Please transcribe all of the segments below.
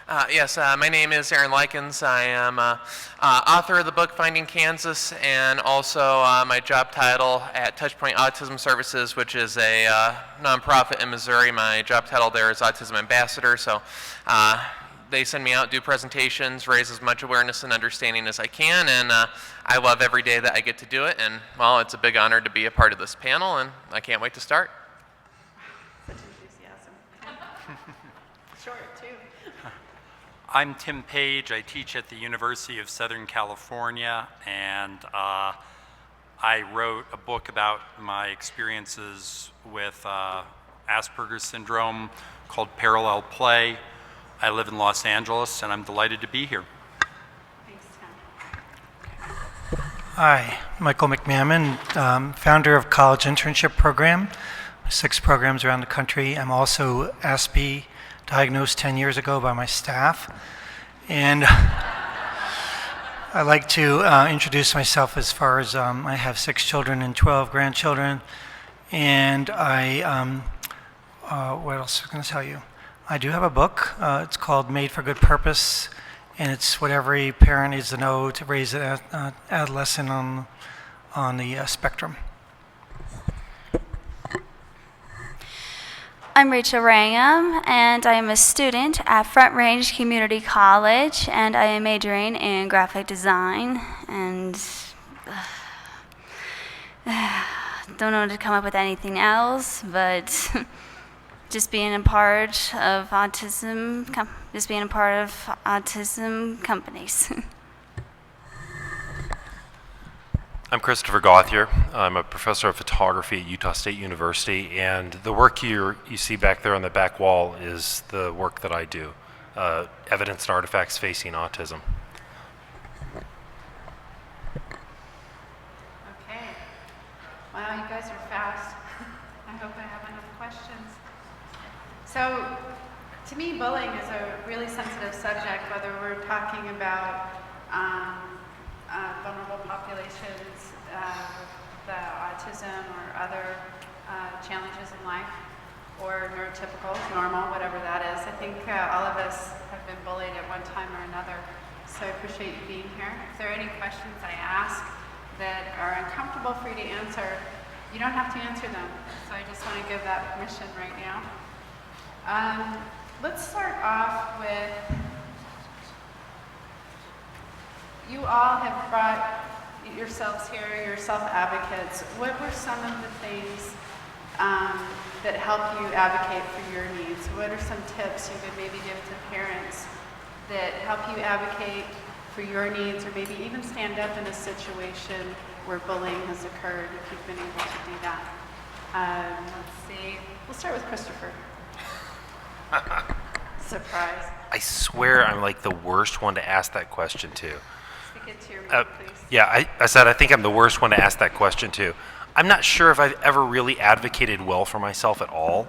Yes, my name is Aaron Likens. I am author of the book Finding Kansas, and also my job title at Touchpoint Autism Services, which is a nonprofit in Missouri. My job title there is Autism Ambassador. So they send me out, do presentations, raise as much awareness and understanding as I can, and I love every day that I get to do it. And well, it's a big honor to be a part of this panel, and I can't wait to start. Such enthusiasm. Short, too. I'm Tim Page. I teach at the University of Southern California, and I wrote a book about my experiences with Asperger's syndrome called Parallel Play. I live in Los Angeles, and I'm delighted to be here. Thanks, Tim. Hi, Michael McMahon, founder of College Internship Program, 6 programs around the country. I'm also ASPE, diagnosed 10 years ago by my staff. And I'd like to introduce myself as far as I have 6 children and 12 grandchildren. And what else was I going to tell you? I do have a book. It's called Made for Good Purpose, and it's what every parent needs to know to raise an adolescent on the spectrum. I'm Rachel Wrangham, and I am a student at Front Range Community College, and I am majoring in graphic design, and don't know to come up with anything else, but just being a part of autism companies. I'm Christopher Gauthier. I'm a professor of photography at Utah State University, and the work you see back there on the back wall is the work that I do, evidence and artifacts facing autism. Okay. Wow, you guys are fast. I hope I have enough questions. So, to me, bullying is a really sensitive subject, whether we're talking about vulnerable populations, the autism or other challenges in life, or neurotypical, normal, whatever that is. I think all of us have been bullied at one time or another, so I appreciate you being here. If there are any questions I ask that are uncomfortable for you to answer, you don't have to answer them, so I just want to give that permission right now. Let's start off with, you all have brought yourselves here, you're self-advocates. What were some of the things that help you advocate for your needs? What are some tips you could maybe give to parents that help you advocate for your needs, or maybe even stand up in a situation where bullying has occurred, if you've been able to do that? Let's see, we'll start with Christopher. Surprise. I swear I'm like the worst one to ask that question to. Speak it to your mic, please. Yeah, I said I think I'm the worst one to ask that question to. I'm not sure if I've ever really advocated well for myself at all.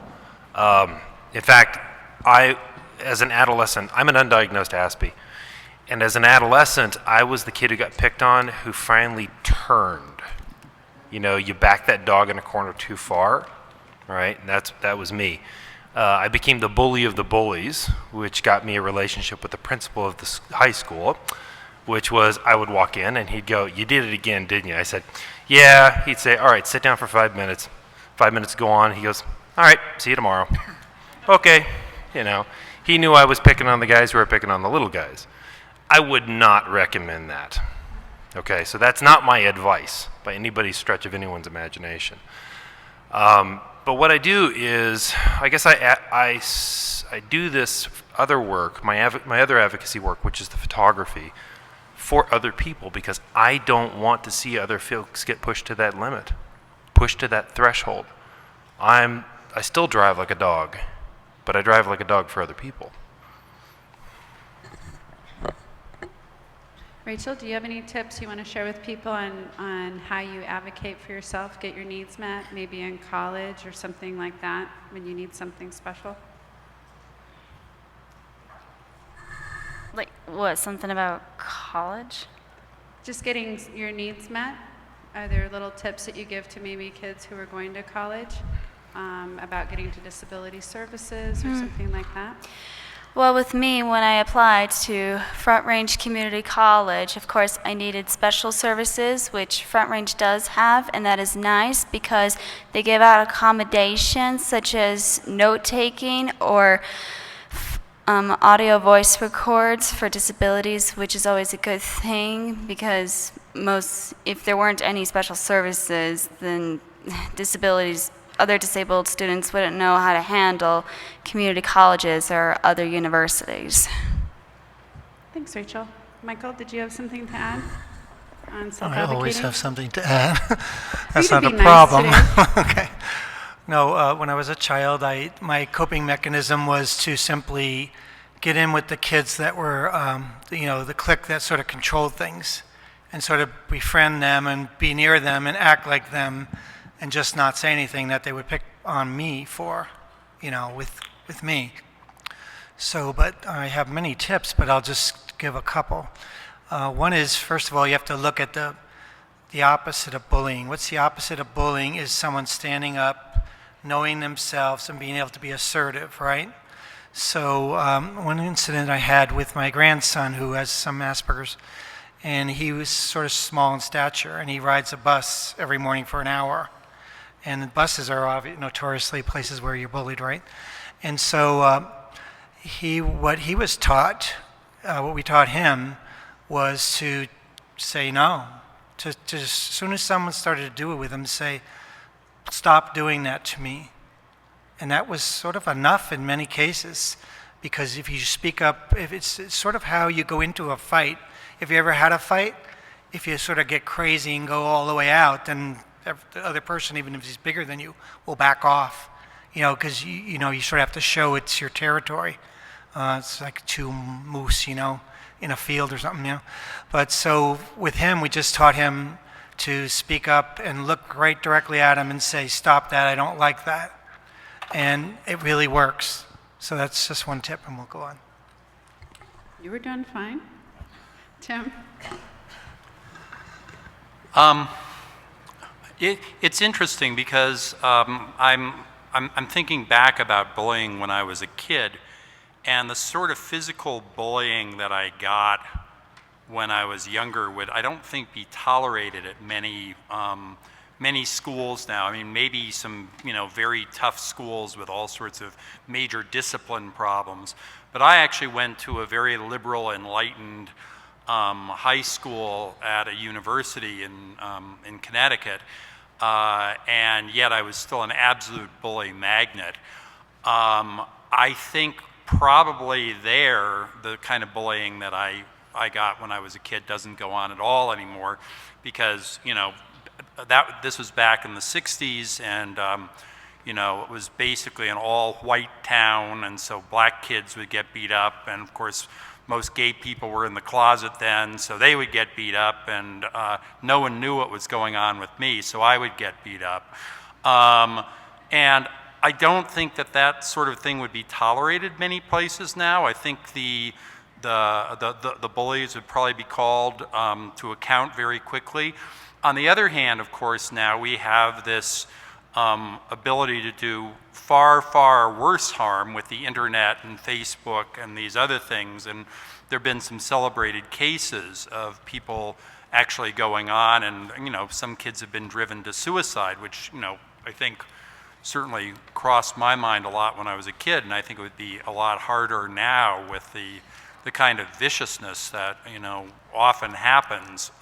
In fact, as an adolescent, I'm an undiagnosed ASPE. And as an adolescent, I was the kid who got picked on who finally turned. You know, you back that dog in a corner too far, right? And that was me. I became the bully of the bullies, which got me a relationship with the principal of the high school, which was I would walk in and he'd go, "You did it again, didn't you?" I said, "Yeah." He'd say, "All right, sit down for 5 minutes." 5 minutes go on. He goes, "All right, see you tomorrow." Okay, you know, he knew I was picking on the guys who were picking on the little guys. I would not recommend that. Okay, so that's not my advice by anybody's stretch of anyone's imagination. But what I do is, I guess I do this other work, my other advocacy work, which is the photography, for other people, because I don't want to see other folks get pushed to that limit, pushed to that threshold. I still drive like a dog, but I drive like a dog for other people. Rachel, do you have any tips you want to share with people on how you advocate for yourself, get your needs met, maybe in college or something like that, when you need something special? Like what, something about college? Just getting your needs met. Are there little tips that you give to maybe kids who are going to college about getting to disability services or something like that? Well, with me, when I applied to Front Range Community College, of course, I needed special services, which Front Range does have, and that is nice because they give out accommodations such as note-taking or audio voice records for disabilities, which is always a good thing because if there weren't any special services, then other disabled students wouldn't know how to handle community colleges or other universities. Thanks, Rachel. Michael, did you have something to add on I self-advocating? always have something to add. That's Way to not a be nice problem. today. Okay. No, when I was a child, my coping mechanism was to simply get in with the kids that were, the clique that sort of controlled things, and sort of befriend them and be near them and act like them, and just not say anything that they would pick on me for, with me. So, but I have many tips, but I'll just give a couple. One is, first of all, you have to look at the opposite of bullying. What's the opposite of bullying is someone standing up, knowing themselves, and being able to be assertive, right? So one incident I had with my grandson who has some Asperger's, and he was sort of small in stature, and he rides a bus every morning for an hour. And the buses are notoriously places where you're bullied, right? And so what we taught him was to say no. To as soon as someone started to do it with him, say, stop doing that to me. And that was sort of enough in many cases, because if you speak up, if it's sort of how you go into a fight. If you ever had a fight, if you sort of get crazy and go all the way out, then the other person, even if he's bigger than you, will back off, because you sort of have to show it's your territory. It's like two moose, in a field or something, But so with him, we just taught him to speak up and look right directly at him and say, stop that, I don't like that. And it really works. So that's just one tip, and we'll go on. You were doing fine. Tim? It's interesting because I'm thinking back about bullying when I was a kid, and the sort of physical bullying that I got when I was younger would, I don't think, be tolerated at many schools now. I mean, maybe some very tough schools with all sorts of major discipline problems, but I actually went to a very liberal, enlightened high school at a university in Connecticut, and yet I was still an absolute bully magnet. I think probably there, the kind of bullying that I got when I was a kid doesn't go on at all anymore, because this was back in the 60s, and it was basically an all-white town, and so black kids would get beat up, and of course most gay people were in the closet then, so they would get beat up, and no one knew what was going on with me, so I would get beat up. And I don't think that sort of thing would be tolerated many places now. I think the bullies would probably be called to account very quickly. On the other hand, of course, now we have this ability to do far, far worse harm with the internet and Facebook and these other things. And there have been some celebrated cases of people actually going on, and some kids have been driven to suicide, which I think certainly crossed my mind a lot when I was a kid, and I think it would be a lot harder now with the kind of viciousness that often happens.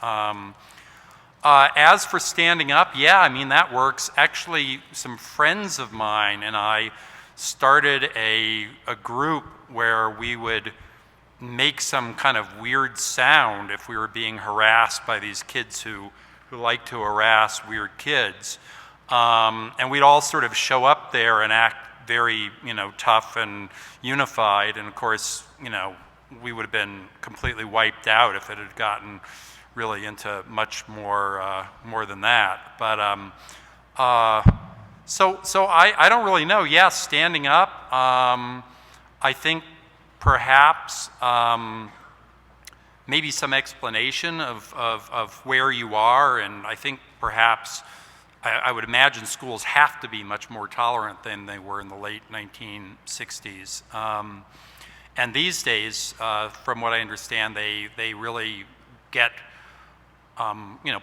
As for standing up, yeah, I mean, that works. Actually, some friends of mine and I started a group where we would make some kind of weird sound if we were being harassed by these kids who like to harass weird kids. And we'd all sort of show up there and act very, tough and unified. And of course, we would have been completely wiped out if it had gotten really into much more than that. But so I don't really know. Yeah, standing up. I think perhaps maybe some explanation of where you are, and I think perhaps I would imagine schools have to be much more tolerant than they were in the late 1960s. And these days, from what I understand, they really get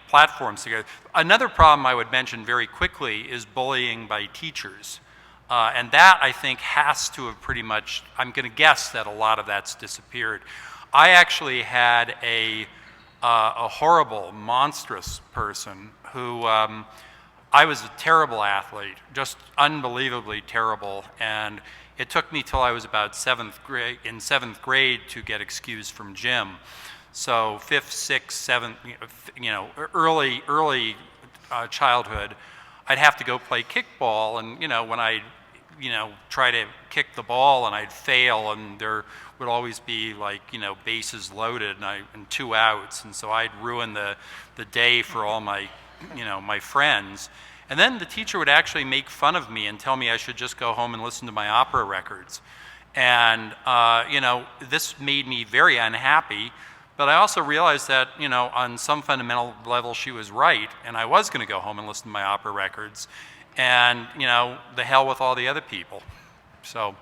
platforms together. Another problem I would mention very quickly is bullying by teachers. And that, I think, has to have pretty much, I'm going to guess that a lot of that's disappeared. I actually had a horrible, monstrous person who, I was a terrible athlete, just unbelievably terrible, and it took me till I was about in seventh grade to get excused from gym. So 5th, 6th, 7th, early childhood, I'd have to go play kickball, and when I try to kick the ball and I'd fail, and there would always be bases loaded and 2 outs, and so I'd ruin the day for all my my friends. And then the teacher would actually make fun of me and tell me I should just go home and listen to my opera records. And this made me very unhappy. But I also realized that, on some fundamental level, she was right, and I was going to go home and listen to my opera records, and, the hell with all the other people. So.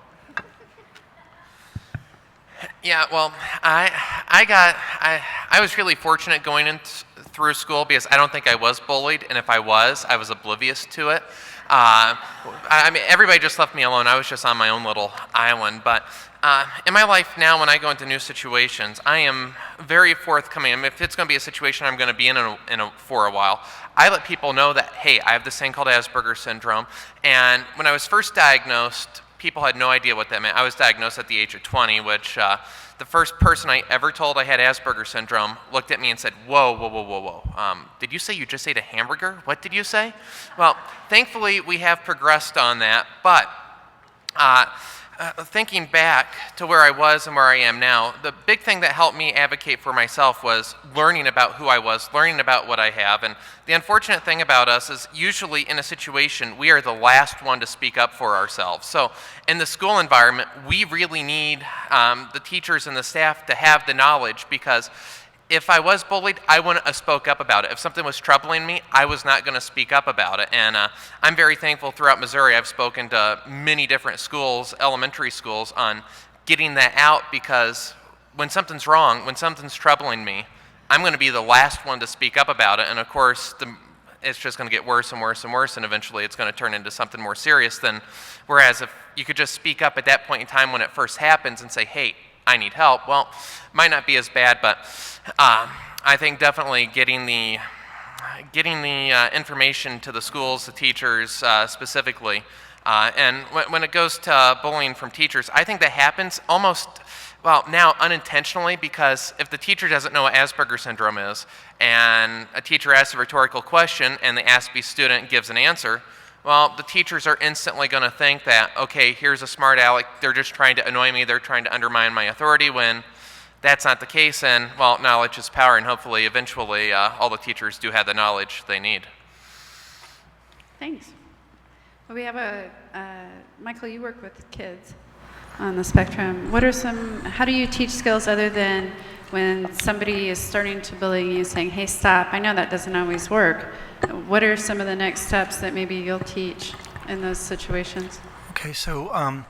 Yeah, well, I was really fortunate going in through school because I don't think I was bullied, and if I was oblivious to it. I mean, everybody just left me alone. I was just on my own little island. But in my life now, when I go into new situations, I am very forthcoming. I mean, if it's going to be a situation I'm going to be in for a while, I let people know that, hey, I have this thing called Asperger's syndrome. And when I was first diagnosed, people had no idea what that meant. I was diagnosed at the age of 20, which the first person I ever told I had Asperger's syndrome looked at me and said, whoa, whoa, whoa, whoa, whoa. Did you say you just ate a hamburger? What did you say? Well, thankfully, we have progressed on that, but thinking back to where I was and where I am now, the big thing that helped me advocate for myself was learning about who I was, learning about what I have. And the unfortunate thing about us is usually in a situation, we are the last one to speak up for ourselves. So in the school environment, we really need the teachers and the staff to have the knowledge, because if I was bullied, I wouldn't have spoke up about it. If something was troubling me, I was not going to speak up about it. And I'm very thankful throughout Missouri. I've spoken to many different schools, elementary schools, on getting that out, because when something's wrong, when something's troubling me, I'm going to be the last one to speak up about it. And of course, it's just going to get worse and worse and worse, and eventually it's going to turn into something more serious than, whereas if you could just speak up at that point in time when it first happens and say, hey, I need help, well, might not be as bad, but I think definitely getting the information to the schools, the teachers specifically, and when it goes to bullying from teachers, I think that happens almost, well, now unintentionally, because if the teacher doesn't know what Asperger's syndrome is, and a teacher asks a rhetorical question and the Aspie student gives an answer, well, the teachers are instantly going to think that, okay, here's a smart aleck, they're just trying to annoy me, they're trying to undermine my authority, when that's not the case. And, well, knowledge is power, and hopefully, eventually, all the teachers do have the knowledge they need. Thanks. Well, we have Michael, you work with kids on the spectrum. How do you teach skills other than when somebody is starting to bully you, saying, hey, stop, I know that doesn't always work. What are some of the next steps that maybe you'll teach in those situations? Okay, so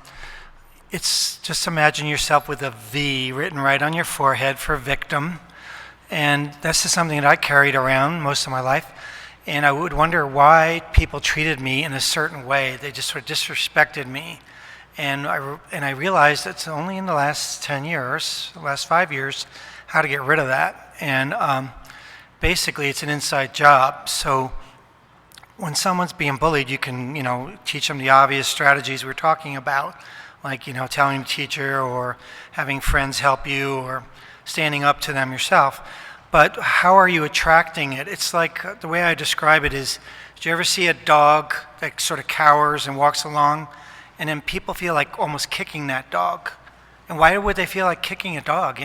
it's just imagine yourself with a V written right on your forehead for victim. And that's just something that I carried around most of my life. And I would wonder why people treated me in a certain way. They just sort of disrespected me. And I realized it's only in the last 10 years, the last 5 years, how to get rid of that. And basically, it's an inside job. So when someone's being bullied, you can, teach them the obvious strategies we're talking about, like, telling the teacher or having friends help you or standing up to them yourself. But how are you attracting it? It's like, the way I describe it is, did you ever see a dog that sort of cowers and walks along, and then people feel like almost kicking that dog? And why would they feel like kicking a dog,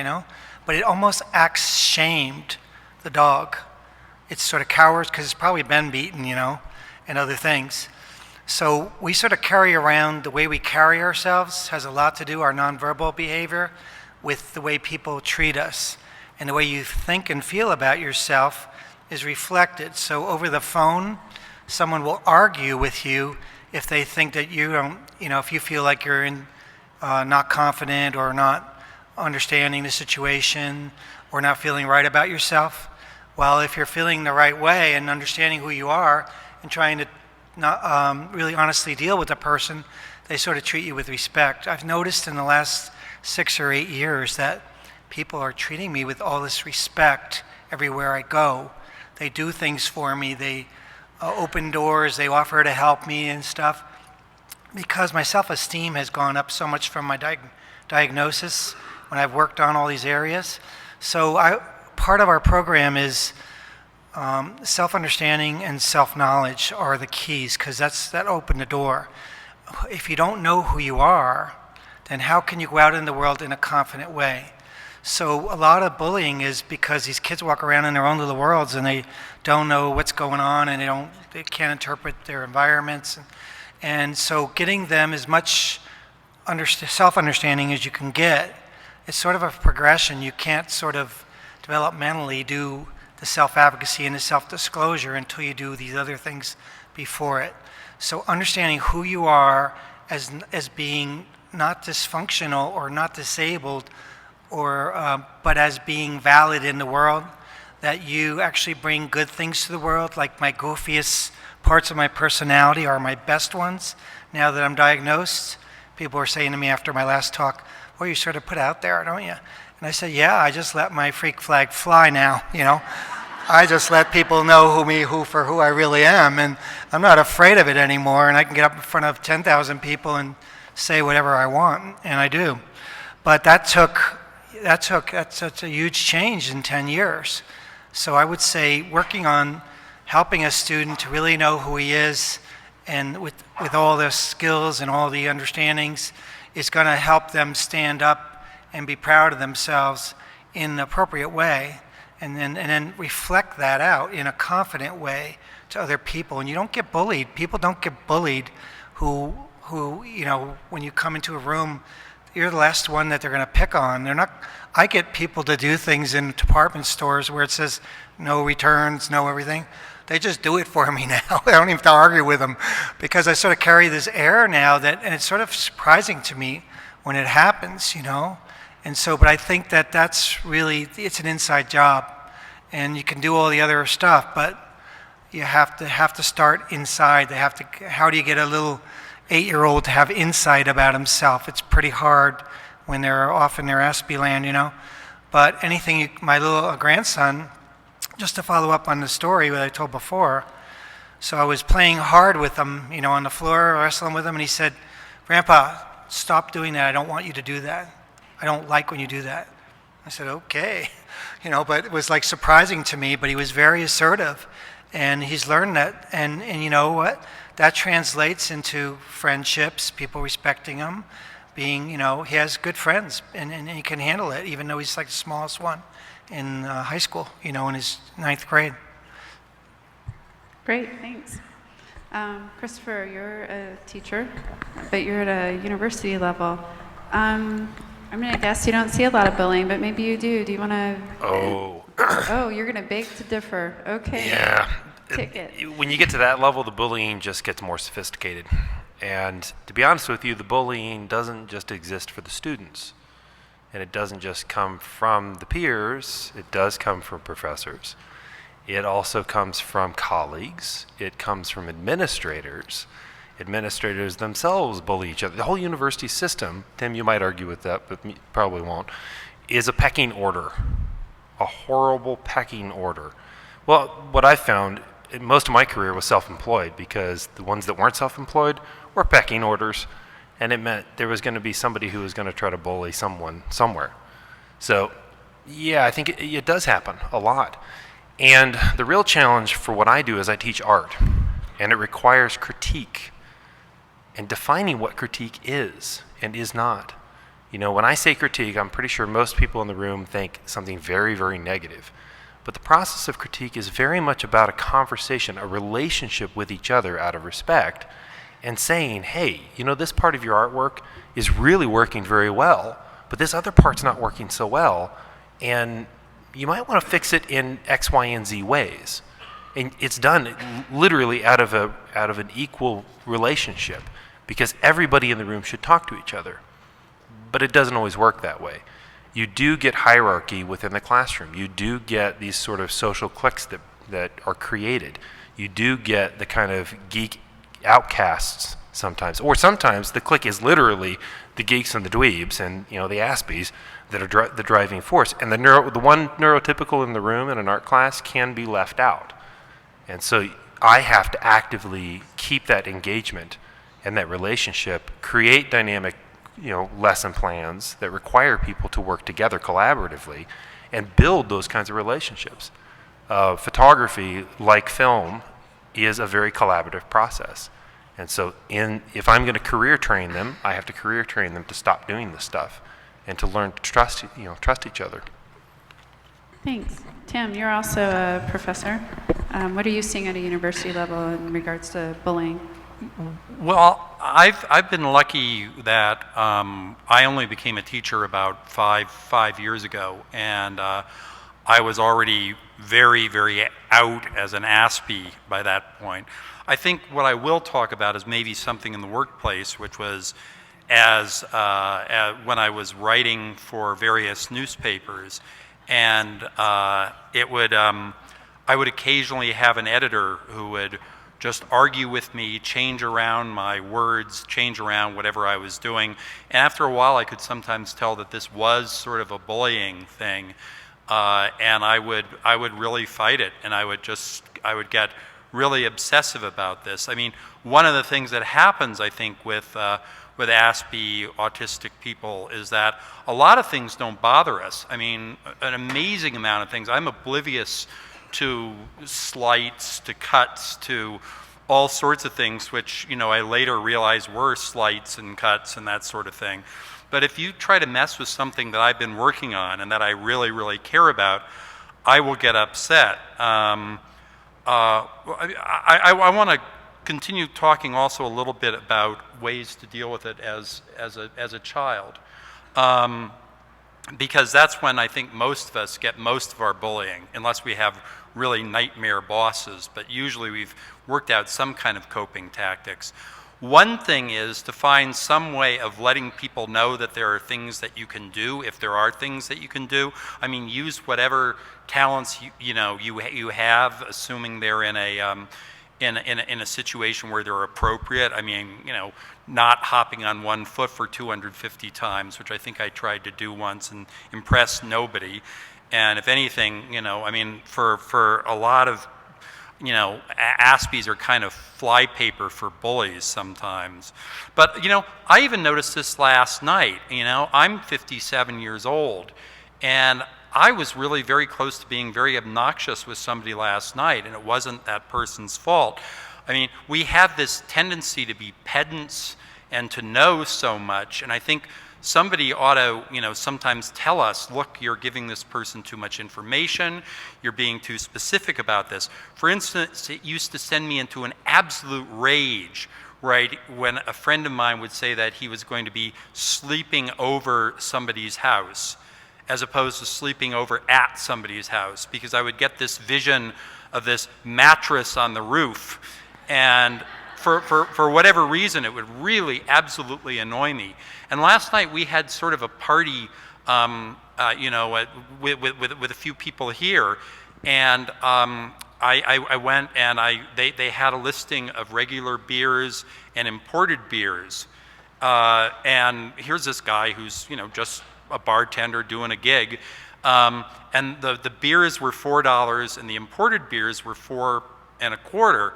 But it almost acts shamed, the dog. It sort of cowers because it's probably been beaten, and other things. So we sort of carry around, the way we carry ourselves has a lot to do, our nonverbal behavior, with the way people treat us. And the way you think and feel about yourself is reflected. So over the phone, someone will argue with you if they think that you don't, if you feel like you're in not confident or not understanding the situation or not feeling right about yourself. Well, if you're feeling the right way and understanding who you are and trying to not really honestly deal with the person, they sort of treat you with respect. I've noticed in the last 6 or 8 years that people are treating me with all this respect everywhere I go. They do things for me. They open doors. They offer to help me and stuff. Because my self-esteem has gone up so much from my diagnosis when I've worked on all these areas. So part of our program is self-understanding and self-knowledge are the keys, because that opened the door. If you don't know who you are, then how can you go out in the world in a confident way? So a lot of bullying is because these kids walk around in their own little worlds and they don't know what's going on, and they can't interpret their environments. And so getting them as much self-understanding as you can get, it's sort of a progression. You can't sort of developmentally do the self-advocacy and the self-disclosure until you do these other things before it. So understanding who you are as being not dysfunctional or not disabled, but as being valid in the world, that you actually bring good things to the world. Like my goofiest parts of my personality are my best ones. Now that I'm diagnosed, people were saying to me after my last talk, "Well, you sort of put out there, don't you?" And I said, "Yeah, I just let my freak flag fly now, you know. I just let people know who I really am, and I'm not afraid of it anymore, and I can get up in front of 10,000 people and say whatever I want, and I do." But that's such a huge change in 10 years. So I would say working on helping a student to really know who he is, and with all the skills and all the understandings, is going to help them stand up and be proud of themselves in an appropriate way, and then reflect that out in a confident way to other people. And you don't get bullied. People don't get bullied who when you come into a room, you're the last one that they're going to pick on. They're not. I get people to do things in department stores where it says no returns, no everything. They just do it for me now. I don't even have to argue with them, because I sort of carry this air now and it's sort of surprising to me when it happens, And so, but I think that's really, it's an inside job, and you can do all the other stuff, but you have to start inside. How do you get a little 8-year-old to have insight about himself? It's pretty hard when they're off in their Aspie land, But my little grandson, just to follow up on the story that I told before, so I was playing hard with him, on the floor, wrestling with him, and he said, "Grandpa, stop doing that. I don't want you to do that. I don't like when you do that." I said, "Okay," but it was like surprising to me, but he was very assertive, and he's learned that, and you know what? That translates into friendships, people respecting him, being, he has good friends, and he can handle it, even though he's like the smallest one in high school, in his 9th grade. Great, thanks. Christopher, you're a teacher, but you're at a university level. I'm going to guess you don't see a lot of bullying, but maybe you do. Do you want to? Oh, you're going to beg to differ. Okay. Yeah. Ticket. When you get to that level, the bullying just gets more sophisticated. And to be honest with you, the bullying doesn't just exist for the students. And it doesn't just come from the peers, it does come from professors. It also comes from colleagues. It comes from administrators. Administrators themselves bully each other. The whole university system, Tim, you might argue with that, but me, probably won't, is a pecking order, a horrible pecking order. Well, what I found, most of my career was self-employed, because the ones that weren't self-employed were pecking orders, and it meant there was going to be somebody who was going to try to bully someone somewhere. So, yeah, I think it does happen a lot. And the real challenge for what I do is I teach art, and it requires critique and defining what critique is and is not. When I say critique, I'm pretty sure most people in the room think something very, very negative. But the process of critique is very much about a conversation, a relationship with each other out of respect, and saying, hey, this part of your artwork is really working very well, but this other part's not working so well, and you might want to fix it in X, Y, and Z ways. And it's done literally out of an equal relationship, because everybody in the room should talk to each other. but it doesn't always work that way. You do get hierarchy within the classroom. You do get these sort of social cliques that are created. You do get the kind of geek outcasts sometimes, or sometimes the clique is literally the geeks and the dweebs and the Aspies that are the driving force. And the one neurotypical in the room in an art class can be left out. And so I have to actively keep that engagement and that relationship, create dynamic lesson plans that require people to work together collaboratively and build those kinds of relationships. Photography, like film, is a very collaborative process. And so if I'm going to career train them, I have to career train them to stop doing this stuff and to learn to trust each other. Thanks. Tim, you're also a professor. What are you seeing at a university level in regards to bullying? Well, I've been lucky that I only became a teacher about five years ago, and I was already very, very out as an ASPE by that point. I think what I will talk about is maybe something in the workplace, which was as when I was writing for various newspapers, and I would occasionally have an editor who would just argue with me, change around my words, change around whatever I was doing. And after a while, I could sometimes tell that this was sort of a bullying thing. And I would really fight it, and I would get really obsessive about this. I mean, one of the things that happens, I think, with ASPE autistic people is that a lot of things don't bother us. I mean, an amazing amount of things. I'm oblivious to slights, to cuts, to all sorts of things, which I later realized were slights and cuts and that sort of thing. But if you try to mess with something that I've been working on and that I really, really care about, I will get upset. I want to continue talking also a little bit about ways to deal with it as a child, because that's when I think most of us get most of our bullying, unless we have really nightmare bosses. But usually we've worked out some kind of coping tactics. One thing is to find some way of letting people know that there are things that you can do, if there are things that you can do. I mean, use whatever talents you have, assuming they're in a situation where they're appropriate. I mean, not hopping on one foot for 250 times, which I think I tried to do once and impressed nobody. And if anything, I mean, for a lot of Aspies are kind of flypaper for bullies sometimes. But, I even noticed this last night. I'm 57 years old, and I was really very close to being very obnoxious with somebody last night, and it wasn't that person's fault. I mean, we have this tendency to be pedants and to know so much, and I think somebody ought to, sometimes tell us, look, you're giving this person too much information, you're being too specific about this. For instance, it used to send me into an absolute rage, right, when a friend of mine would say that he was going to be sleeping over somebody's house, as opposed to sleeping over at somebody's house, because I would get this vision of this mattress on the roof, and for whatever reason, it would really absolutely annoy me. And last night we had sort of a party, with a few people here, and I went and they had a listing of regular beers and imported beers, and here's this guy who's just a bartender doing a gig, and the beers were $4 and the imported beers were $4.25.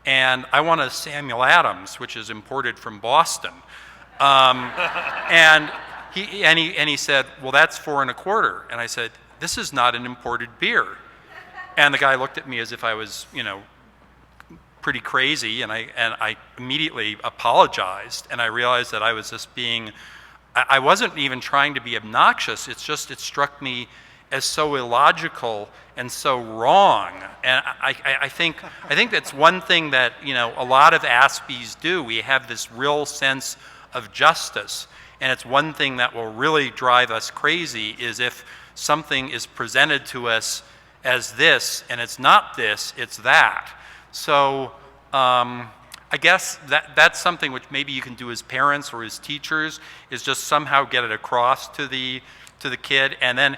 And I want a Samuel Adams, which is imported from Boston. And he said, well, that's $4.25. And I said, this is not an imported beer. And the guy looked at me as if I was, pretty crazy. And I immediately apologized. And I realized that I was just I wasn't even trying to be obnoxious. It struck me as so illogical and so wrong. And I think that's one thing that a lot of Aspies do. We have this real sense of justice, and it's one thing that will really drive us crazy is if something is presented to us as this, and it's not this, it's that. So I I guess that's something which maybe you can do as parents or as teachers, is just somehow get it across to the kid. And then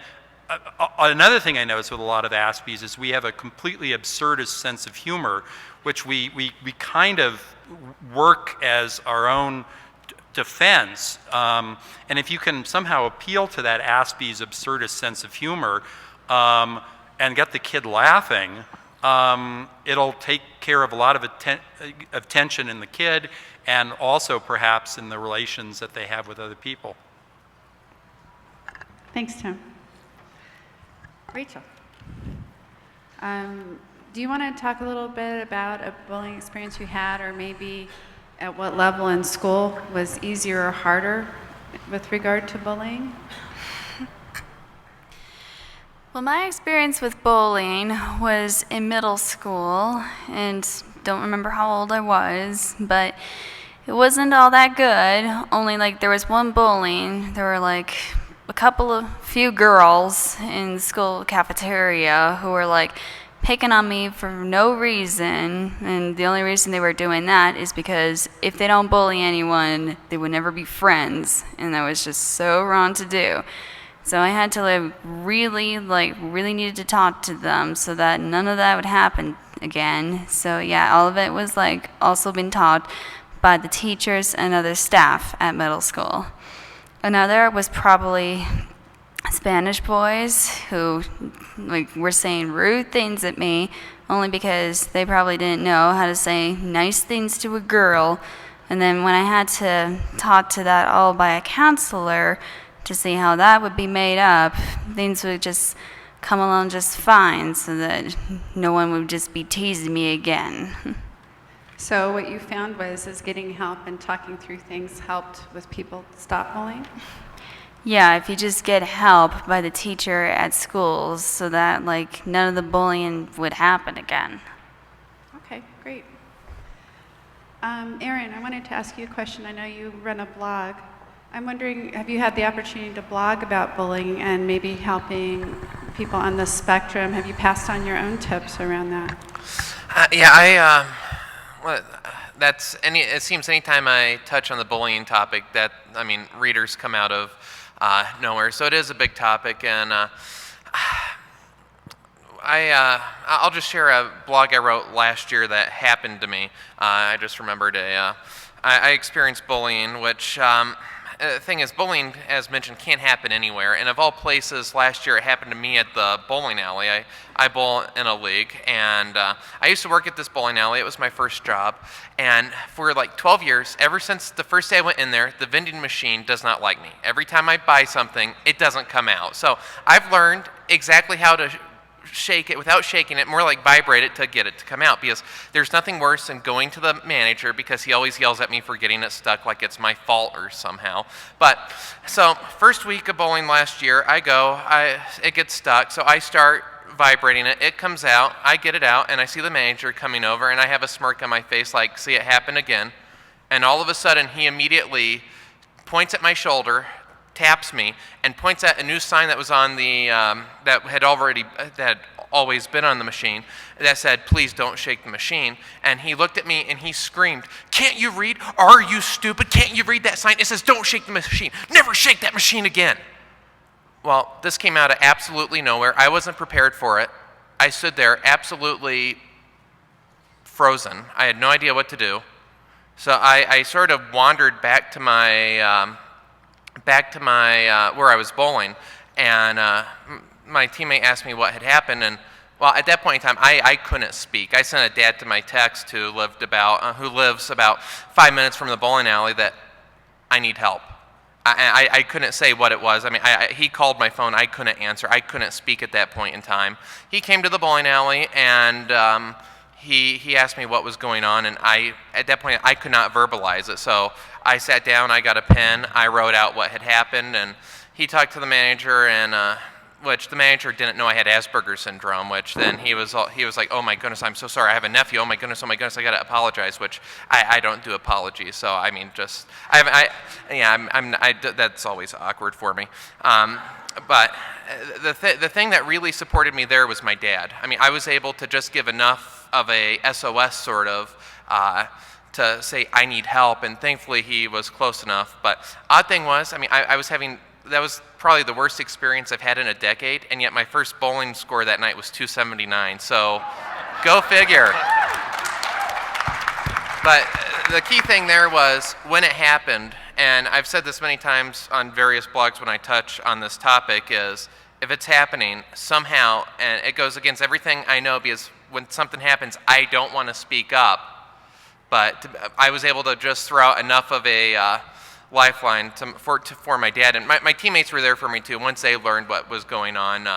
another thing I notice with a lot of Aspies is we have a completely absurdist sense of humor, which we kind of work as our own defense. And if you can somehow appeal to that Aspie's absurdist sense of humor and get the kid laughing, it'll take care of a lot of tension in the kid, and also perhaps in the relations that they have with other people. Thanks, Tim. Rachel. Do you want to talk a little bit about a bullying experience you had, or maybe at what level in school was easier or harder with regard to bullying? Well, my experience with bullying was in middle school, and don't remember how old I was, but it wasn't all that good. Only like there was one bullying. There were like few girls in the school cafeteria who were like picking on me for no reason, and the only reason they were doing that is because if they don't bully anyone, they would never be friends, and that was just so wrong to do. So I had to really needed to talk to them so that none of that would happen again. So yeah, all of it was also been taught by the teachers and other staff at middle school. Another was probably Spanish boys who were saying rude things at me only because they probably didn't know how to say nice things to a girl. And then when I had to talk to that all by a counselor to see how that would be made up, things would just come along just fine so that no one would just be teasing me again. So what you found is getting help and talking through things helped with people stop bullying? Yeah, if you just get help by the teacher at schools so that none of the bullying would happen again. Okay, great. Erin, I wanted to ask you a question. I know you run a blog. I'm wondering, have you had the opportunity to blog about bullying and maybe helping people on the spectrum? Have you passed on your own tips around that? It seems anytime I touch on the bullying topic, readers come out of nowhere. So it is a big topic, and I'll just share a blog I wrote last year that happened to me. I just remembered I experienced bullying, which the thing is, bullying, as mentioned, can't happen anywhere. And of all places, last year it happened to me at the bowling alley. I bowl in a league, and I used to work at this bowling alley. It was my first job. And for 12 years, ever since the first day I went in there, the vending machine does not like me. Every time I buy something, it doesn't come out. So I've learned exactly how to shake it without shaking it, more like vibrate it to get it to come out, because there's nothing worse than going to the manager because he always yells at me for getting it stuck like it's my fault or somehow. But so first week of bowling last year, it gets stuck, so I start vibrating it, it comes out, I get it out, and I see the manager coming over, and I have a smirk on my face like, see, it happened again. And all of a sudden he immediately points at my shoulder, taps me, and points at a new sign that was on the that had always been on the machine that said, "Please don't shake the machine." And he looked at me and he screamed, "Can't you read? Are you stupid? Can't you read that sign? It says don't shake the machine. Never shake that machine again." Well, this came out of absolutely nowhere. I wasn't prepared for it. I stood there absolutely frozen. I had no idea what to do. So I sort of wandered back to my where I was bowling, and my teammate asked me what had happened, and well, at that point in time, I couldn't speak. I sent a dad to my text who lives about 5 minutes from the bowling alley that I need help. I couldn't say what it was. He called my phone. I couldn't answer. I couldn't speak at that point in time. He came to the bowling alley, and he asked me what was going on, and at that point, I could not verbalize it. So I sat down, I got a pen, I wrote out what had happened, and he talked to the manager, and which the manager didn't know I had Asperger's syndrome, which then he was like, "Oh my goodness, I'm so sorry, I have a nephew, oh my goodness, I gotta apologize," which I don't do apologies, so that's always awkward for me. But the thing that really supported me there was my dad. I was able to just give enough of a SOS sort of to say I need help, and thankfully he was close enough. But odd thing was, I mean, I was having, that was probably the worst experience I've had in a decade, and yet my first bowling score that night was 279, so go figure. But the key thing there was when it happened, and I've said this many times on various blogs when I touch on this topic, is if it's happening somehow, and it goes against everything I know, because when something happens, I don't want to speak up, but I was able to just throw out enough of a lifeline for my dad, and my teammates were there for me too. Once they learned what was going on,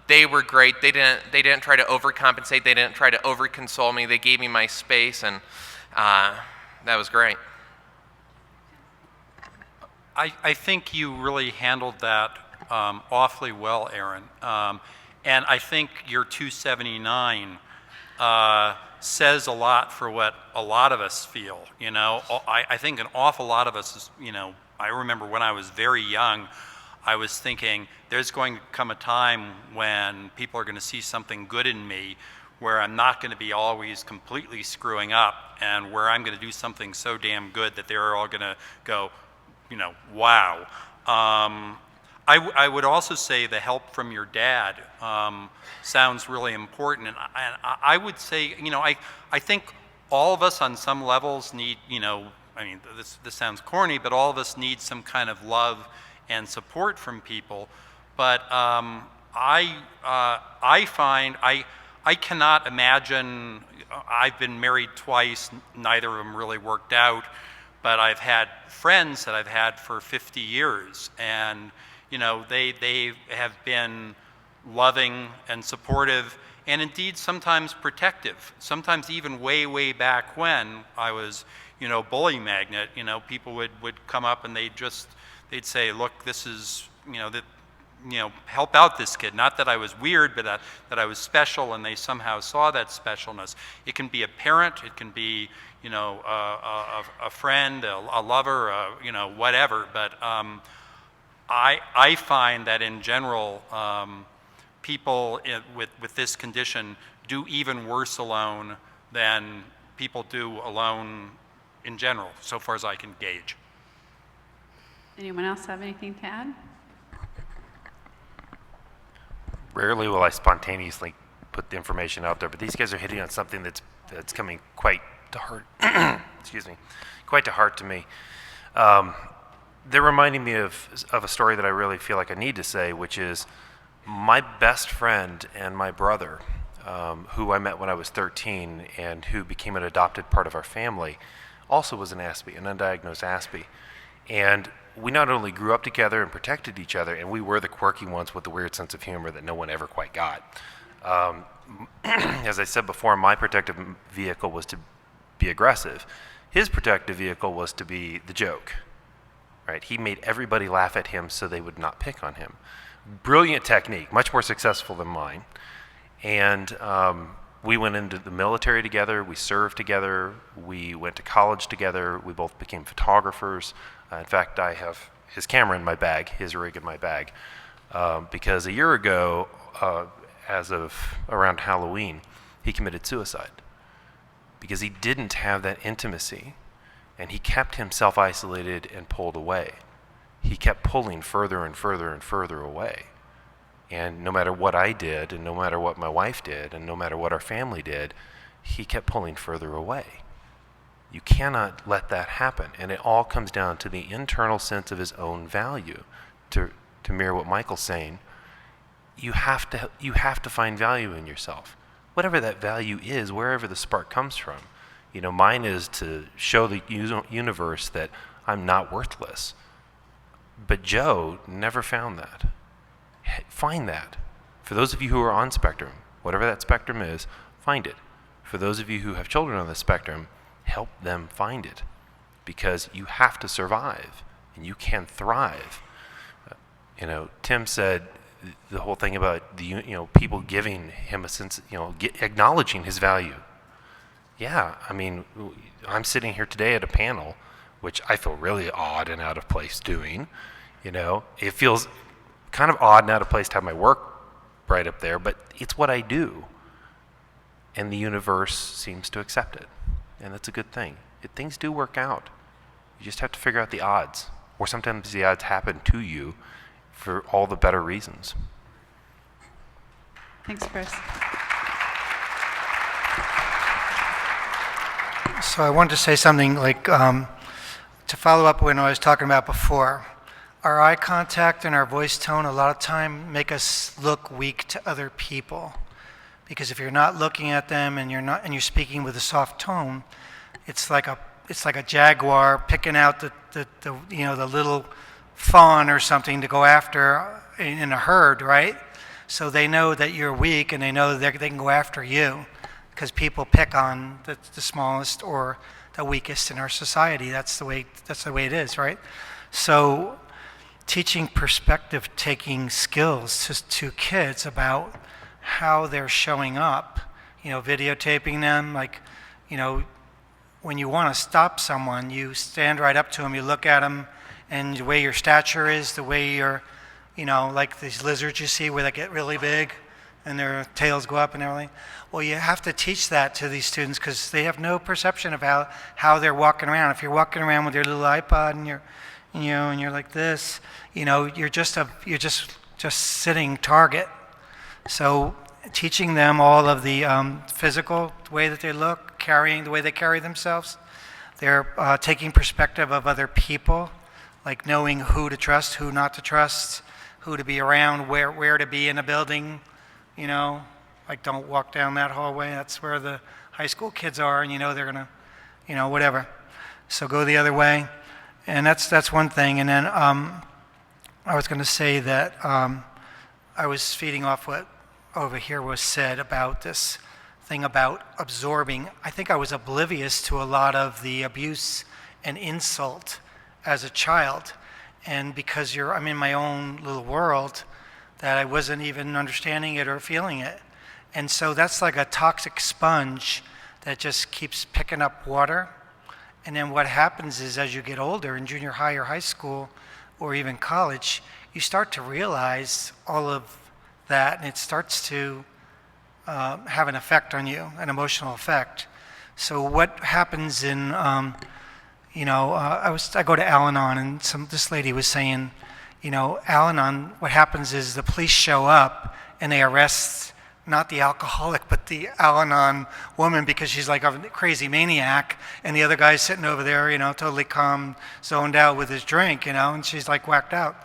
they were great. They didn't try to overcompensate. They didn't try to overconsole me. They gave me my space, and that was great. I think you really handled that awfully well, Aaron. And I think your 279 says a lot for what a lot of us feel. You know, I think an awful lot of us, you know, I remember when I was very young, I was thinking there's going to come a time when people are going to see something good in me where I'm not going to be always completely screwing up, and where I'm going to do something so damn good that they're all going to go, you know, wow. I would also say the help from your dad sounds really important, and I would say, you know, I think all of us on some levels need, you know, I mean, this sounds corny, but all of us need some kind of love and support from people. But I find I cannot imagine. I've been married twice, neither of them really worked out, but I've had friends that I've had for 50 years, and you know, they have been loving and supportive, and indeed sometimes protective. Sometimes even way back when I was, you know, bully magnet, you know, people would come up and they'd say, look, this is, you know, help out this kid. Not that I was weird, but that I was special, and they somehow saw that specialness. It can be a parent, it can be, you know, a friend, a lover, you know, whatever. But I find that in general, people with this condition do even worse alone than people do alone in general, so far as I can gauge. Anyone else have anything to add? Rarely will I spontaneously put the information out there, but these guys are hitting on something that's coming quite to heart. Excuse me, quite to heart to me. They're reminding me of a story that I really feel like I need to say, which is my best friend and my brother, who I met when I was 13 and who became an adopted part of our family, also was an ASPE, an undiagnosed ASPE. And we not only grew up together and protected each other, and we were the quirky ones with the weird sense of humor that no one ever quite got. As I said before, my protective vehicle was to be aggressive. His protective vehicle was to be the joke. Right? He made everybody laugh at him so they would not pick on him. Brilliant technique, much more successful than mine. And we went into the military together, we served together, we went to college together, we both became photographers. In fact, I have his camera in my bag, his rig in my bag, because a year ago, as of around Halloween, he committed suicide because he didn't have that intimacy. And he kept himself isolated and pulled away. He kept pulling further and further and further away. And no matter what I did, and no matter what my wife did, and no matter what our family did, he kept pulling further away. You cannot let that happen. And it all comes down to the internal sense of his own value. To mirror what Michael's saying, you have to find value in yourself. Whatever that value is, wherever the spark comes from. You know, mine is to show the universe that I'm not worthless. But Joe never found that. Find that. For those of you who are on spectrum, whatever that spectrum is, find it. For those of you who have children on the spectrum, help them find it. Because you have to survive, and you can thrive. You know, Tim said the whole thing about people giving him a sense, acknowledging his value. Yeah, I mean, I'm sitting here today at a panel, which I feel really odd and out of place doing. You know, it feels kind of odd and out of place to have my work right up there, but it's what I do. And the universe seems to accept it, and that's a good thing. things do work out. You just have to figure out the odds, or sometimes the odds happen to you for all the better reasons. Thanks, Chris. So I wanted to say something like, to follow up when I was talking about before. Our eye contact and our voice tone a lot of time make us look weak to other people. Because if you're not looking at them and you're speaking with a soft tone, it's like a jaguar picking out the little fawn or something to go after in a herd, right? So they know that you're weak, and they know that they can go after you, because people pick on the smallest or the weakest in our society. That's the way it is, right? So teaching perspective-taking skills to kids about how they're showing up, videotaping them, like, when you want to stop someone, you stand right up to them, you look at them, and the way your stature is, the way you're, like these lizards you see where they get really big and their tails go up and everything. Well, you have to teach that to these students because they have no perception of how they're walking around. If you're walking around with your little iPod and you're like this, you're just sitting target. So teaching them all of the physical, the way that they look, the way they carry themselves. They're taking perspective of other people, like knowing who to trust, who not to trust, who to be around, where to be in a building, like don't walk down that hallway. That's where the high school kids are, and they're gonna, whatever. So go the other way. And that's one thing. And then I was going to say that I was feeding off what over here was said about this thing about absorbing. I think I was oblivious to a lot of the abuse and insult as a child. And because I'm in my own little world, that I wasn't even understanding it or feeling it. And so that's like a toxic sponge that just keeps picking up water. And then what happens is, as you get older in junior high or high school or even college, you start to realize all of that, and it starts to have an effect on you, an emotional effect. So what happens in, I go to Al-Anon, and this lady was saying, Al-Anon, what happens is the police show up and they arrest not the alcoholic, but the Al-Anon woman, because she's like a crazy maniac, and the other guy's sitting over there, totally calm, zoned out with his drink, and she's like whacked out.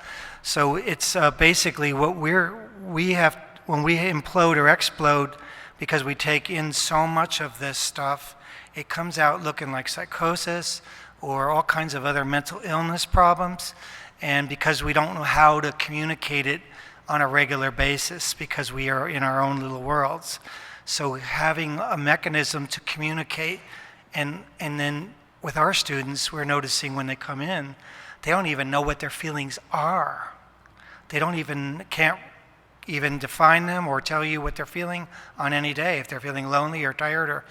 So it's basically what we have when we implode or explode, because we take in so much of this stuff, it comes out looking like psychosis or all kinds of other mental illness problems, and because we don't know how to communicate it on a regular basis, because we are in our own little worlds. So having a mechanism to communicate, and then with our students, we're noticing when they come in, they don't even know what their feelings are. They can't even define them or tell you what they're feeling on any day. If they're feeling lonely or tired, or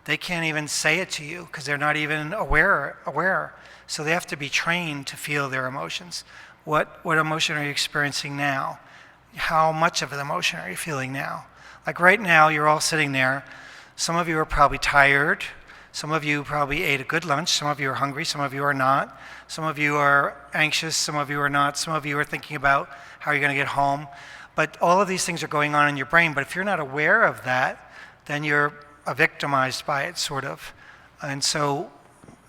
they can't even say it to you because they're not even aware. So they have to be trained to feel their emotions. What emotion are you experiencing now? How much of an emotion are you feeling now? Like right now, you're all sitting there. Some of you are probably tired. Some of you probably ate a good lunch. Some of you are hungry. Some of you are not. Some of you are anxious. Some of you are not. Some of you are thinking about how you're going to get home. But all of these things are going on in your brain. But if you're not aware of that, then you're victimized by it, sort of. And so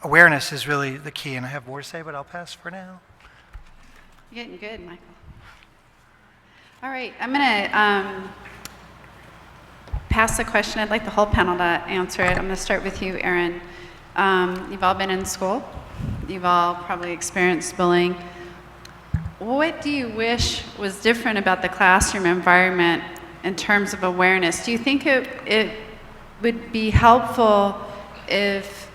awareness is really the key. And I have more to say, but I'll pass for now. You're getting good, Michael. All right, I'm going to pass the question. I'd like the whole panel to answer it. I'm going to start with you, Erin. You've all been in school. You've all probably experienced bullying. What do you wish was different about the classroom environment in terms of awareness? Do you think it would be helpful if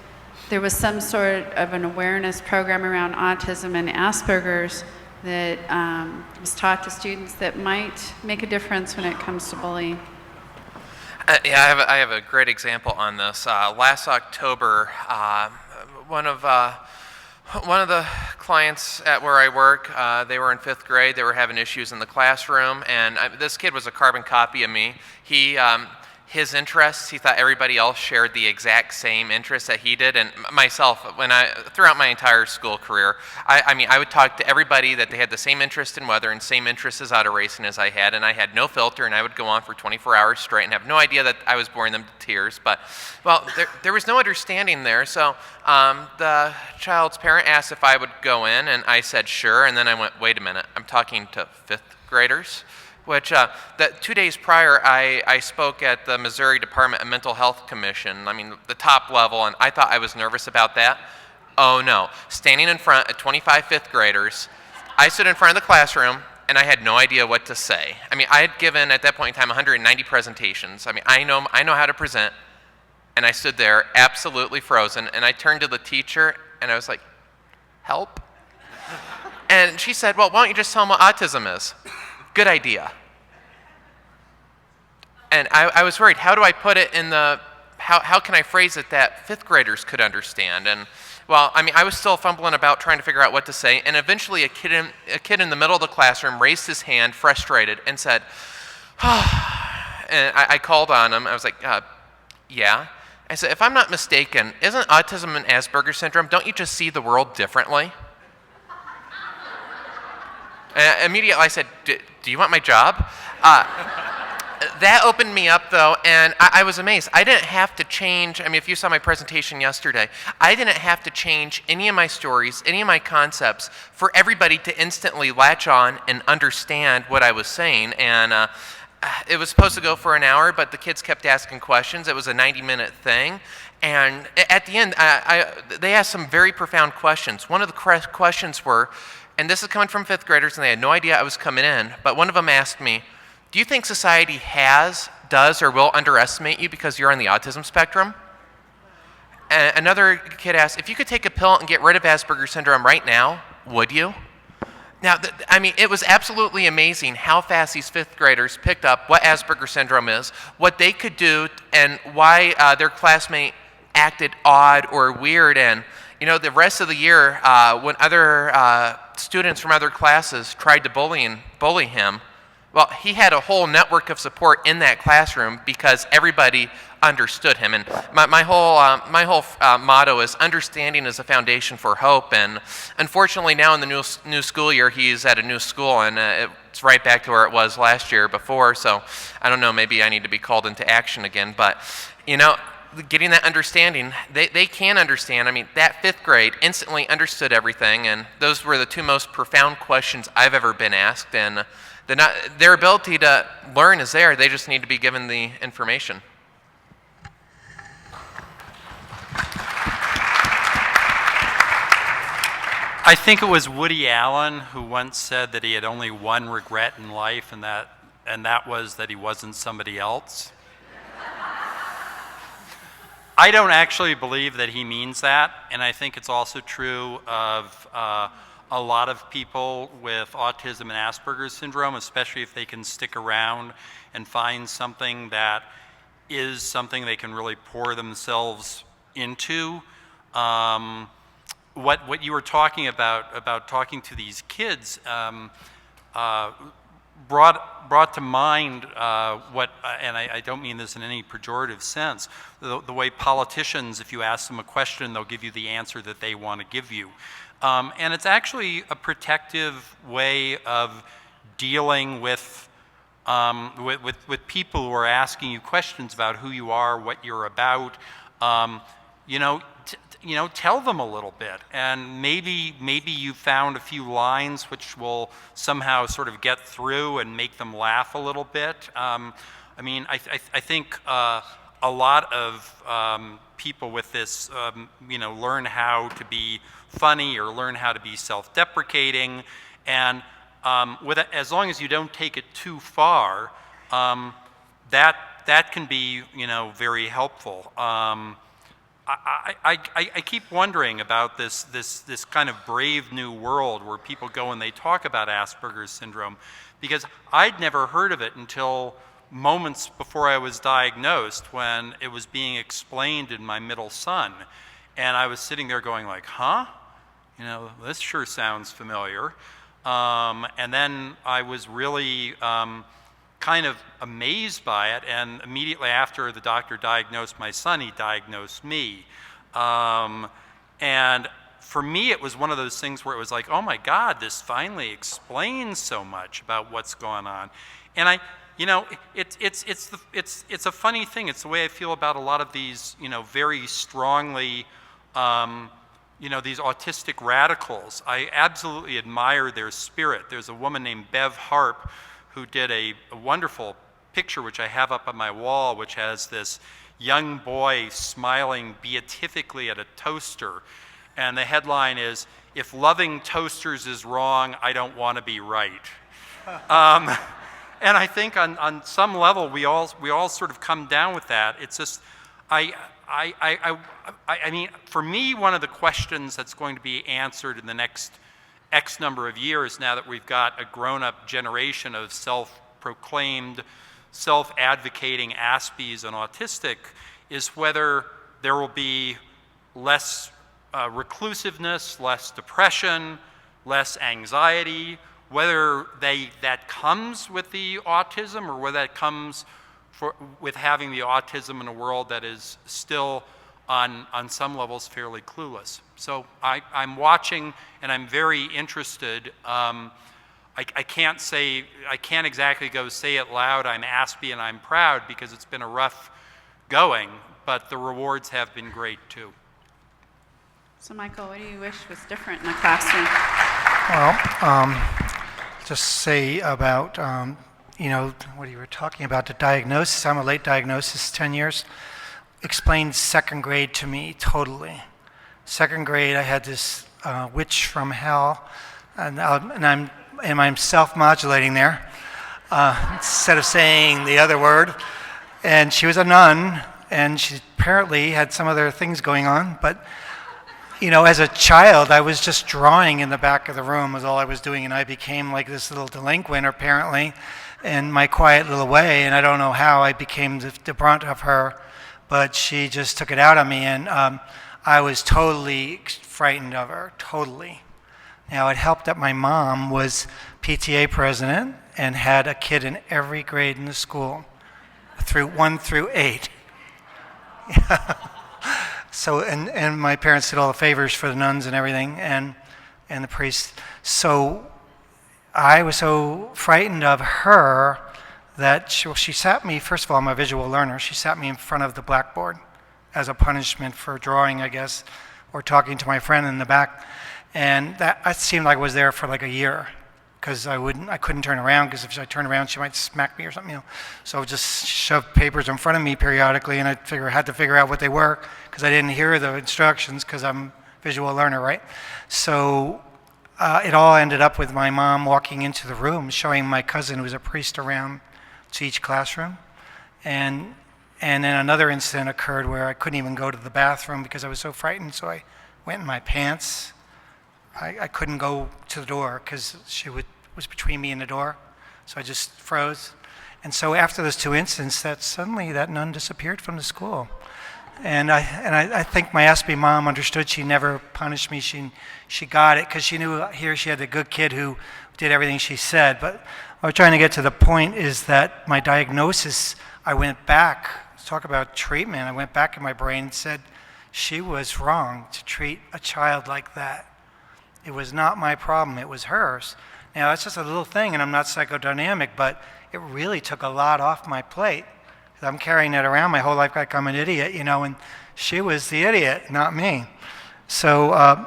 there was some sort of an awareness program around autism and Asperger's that was taught to students that might make a difference when it comes to bullying? Yeah, I have a great example on this. Last October, one of the clients at where I work, they were in 5th grade. They were having issues in the classroom, and this kid was a carbon copy of me. He his interests. He thought everybody else shared the exact same interests that he did. And myself, throughout my entire school career, I mean, I would talk to everybody that they had the same interest in weather and same interest as auto racing as I had, and I had no filter, and I would go on for 24 hours straight and have no idea that I was boring them to tears. But, well, there was no understanding there. So the child's parent asked if I would go in, and I said sure, and then I went, wait a minute, I'm talking to fifth graders? Which, 2 days prior, I spoke at the Missouri Department of Mental Health Commission, I mean, the top level, and I thought I was nervous about that. Oh no, standing in front of 25 fifth graders, I stood in front of the classroom, and I had no idea what to say. I mean, I had given, at that point in time, 190 presentations. I mean, I know how to present, and I stood there absolutely frozen, and I turned to the teacher, and I was like, help? And she said, well, why don't you just tell them what autism is? Good idea. And I was worried, how do I put it in how can I phrase it that fifth graders could understand? And, well, I mean, I was still fumbling about trying to figure out what to say, and eventually a kid in the middle of the classroom raised his hand, frustrated, and said, and I called on him. I was like, yeah. I said, if I'm not mistaken, isn't autism and Asperger's syndrome, don't you just see the world differently? Immediately I said, do you want my job? That opened me up, though, and I was amazed. I didn't have to change, I mean, if you saw my presentation yesterday, I didn't have to change any of my stories, any of my concepts for everybody to instantly latch on and understand what I was saying. And it was supposed to go for an hour, but the kids kept asking questions. It was a 90-minute thing. And at the end, they asked some very profound questions. One of the questions were, and this is coming from fifth graders, and they had no idea I was coming in, but one of them asked me, do you think society does, or will underestimate you because you're on the autism spectrum? And another kid asked, if you could take a pill and get rid of Asperger's syndrome right now, would you? Now, I mean, it was absolutely amazing how fast these fifth graders picked up what Asperger's syndrome is, what they could do, and why their classmate acted odd or weird. And, you know, the rest of the year, when other students from other classes tried to bully him, well, he had a whole network of support in that classroom because everybody understood him. And my whole motto is understanding is a foundation for hope. And unfortunately, now in the new school year, he's at a new school, and it's right back to where it was last year before. So I don't know, maybe I need to be called into action again. But, you know, getting that understanding, they can understand. I mean, that fifth grade instantly understood everything, and those were the two most profound questions I've ever been asked. And their ability to learn is there. They just need to be given the information. I think it was Woody Allen who once said that he had only one regret in life, and that was that he wasn't somebody else. I don't actually believe that he means that, and I think it's also true of a lot of people with autism and Asperger's syndrome, especially if they can stick around and find something that is something they can really pour themselves into. What you were talking about talking to these kids, brought to mind and I don't mean this in any pejorative sense, the way politicians, if you ask them a question, they'll give you the answer that they want to give you. And it's actually a protective way of dealing with people who are asking you questions about who you are, what you're about. Tell them a little bit, and maybe you found a few lines which will somehow sort of get through and make them laugh a little bit. I think a lot of people with this, learn how to be funny or learn how to be self-deprecating, and as long as you don't take it too far, that can be very helpful. I keep wondering about this kind of brave new world where people go and they talk about Asperger's syndrome, because I'd never heard of it until moments before I was diagnosed, when it was being explained in my middle son, and I was sitting there going like, huh? This sure sounds familiar. And then I was really kind of amazed by it, and immediately after the doctor diagnosed my son, he diagnosed me. And for me, it was one of those things where it was like, oh my God, this finally explains so much about what's going on. And it's a funny thing. It's the way I feel about a lot of these, very strongly, these autistic radicals. I absolutely admire their spirit. There's a woman named Bev Harp who did a wonderful picture, which I have up on my wall, which has this young boy smiling beatifically at a toaster. And the headline is, "If loving toasters is wrong, I don't want to be right." And I think on some level, we all sort of come down with that. It's just, I mean, for me, one of the questions that's going to be answered in the next X number of years, now that we've got a grown-up generation of self-proclaimed, self-advocating Aspies and autistic, is whether there will be less reclusiveness, less depression, less anxiety, whether that comes with the autism or whether that comes with having the autism in a world that is still on some levels fairly clueless. So I'm watching and I'm very interested. I can't exactly go say it loud, I'm Aspie and I'm proud, because it's been a rough going, but the rewards have been great too. So Michael, what do you wish was different in the classroom? Well, just say about, what you were talking about, the diagnosis. I'm a late diagnosis, 10 years. Explained second grade to me totally. Second grade, I had this witch from hell, and I'm self-modulating there instead of saying the other word. And she was a nun, and she apparently had some other things going on, but as a child, I was just drawing in the back of the room was all I was doing, and I became like this little delinquent, apparently, in my quiet little way, and I don't know how I became the brunt of her, but she just took it out on me, and I was totally frightened of her, totally. Now, it helped that my mom was PTA president and had a kid in every grade in the school, through 1 through 8. So, and my parents did all the favors for the nuns and everything, and the priests. So I was so frightened of her that she sat me, first of all, I'm a visual learner, she sat me in front of the blackboard as a punishment for drawing, I guess, or talking to my friend in the back. And that seemed like I was there for like a year, because I couldn't turn around, because if I turned around, she might smack me or something, So I would just shove papers in front of me periodically, and I had to figure out what they were, because I didn't hear the instructions, because I'm a visual learner, right? So it all ended up with my mom walking into the room, showing my cousin, who was a priest, around to each classroom. And then another incident occurred where I couldn't even go to the bathroom because I was so frightened, so I went in my pants. I couldn't go to the door because she was between me and the door, so I just froze. And so after those 2 incidents, suddenly that nun disappeared from the school. And I think my Aspie mom understood. She never punished me. She got it because she knew here she had a good kid who did everything she said. But what I'm trying to get to the point is that my diagnosis, I went back, talk about treatment, I went back in my brain and said, she was wrong to treat a child like that. It was not my problem, it was hers. Now, that's just a little thing, and I'm not psychodynamic, but it really took a lot off my plate. I'm carrying it around my whole life like I'm an idiot, and she was the idiot, not me. So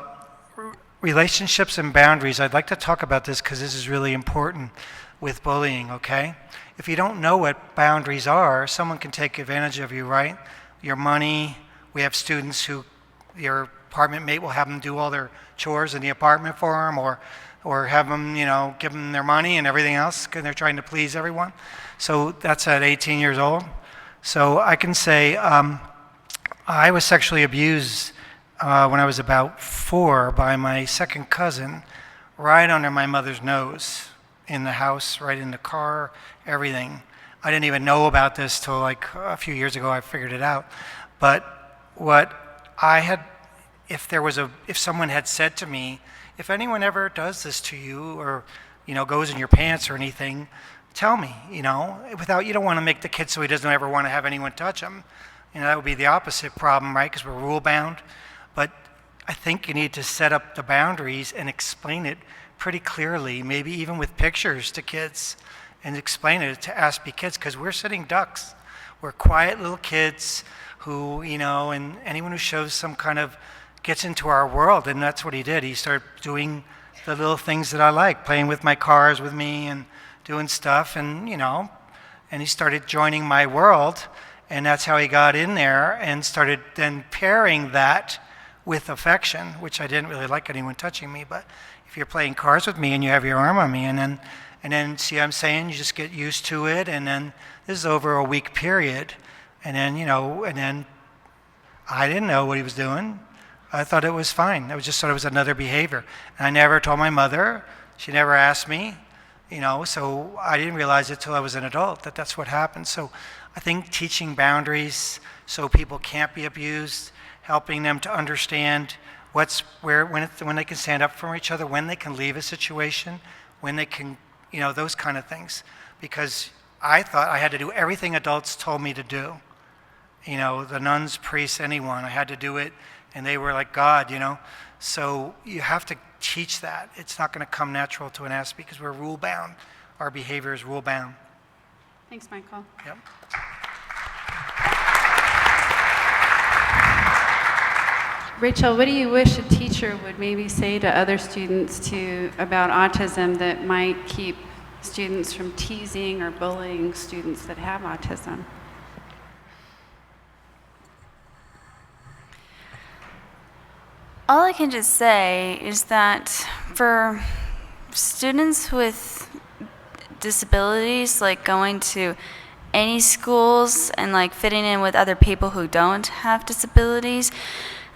relationships and boundaries, I'd like to talk about this because this is really important with bullying, okay? If you don't know what boundaries are, someone can take advantage of you, right? Your money, we have students who, your apartment mate will have them do all their chores in the apartment for them, or have them, give them their money and everything else because they're trying to please everyone. So that's at 18 years old. So I can say I was sexually abused when I was about 4 by my second cousin, right under my mother's nose, in the house, right in the car, everything. I didn't even know about this till like a few years ago. I figured it out. But what I had, if someone had said to me, if anyone ever does this to you, or goes in your pants or anything, tell me, you don't want to make the kid so he doesn't ever want to have anyone touch him. That would be the opposite problem, right? Because we're rule bound. But I think you need to set up the boundaries and explain it pretty clearly, maybe even with pictures to kids, and explain it to Aspie kids, because we're sitting ducks. We're quiet little kids who, and anyone who shows some kind of, gets into our world, and that's what he did. He started doing the little things that I like, playing with my cars with me and doing stuff, and he started joining my world, and that's how he got in there and started then pairing that with affection, which I didn't really like anyone touching me, but if you're playing cards with me and you have your arm on me, and then see what I'm saying, you just get used to it, and then this is over a week period, and then I didn't know what he was doing. I thought it was fine. I just thought it was another behavior. And I never told my mother. She never asked me, so I didn't realize it till I was an adult that that's what happened. So I think teaching boundaries so people can't be abused, helping them to understand when they can stand up for each other, when they can leave a situation, when they can, those kind of things. Because I thought I had to do everything adults told me to do. The nuns, priests, anyone, I had to do it, and they were like God, So you have to teach that. It's not going to come natural to an Aspie because we're rule bound. Our behavior is rule bound. Thanks, Michael. Yep. Rachel, what do you wish a teacher would maybe say to other students about autism that might keep students from teasing or bullying students that have autism? All I can just say is that for students with disabilities, like going to any schools and like fitting in with other people who don't have disabilities,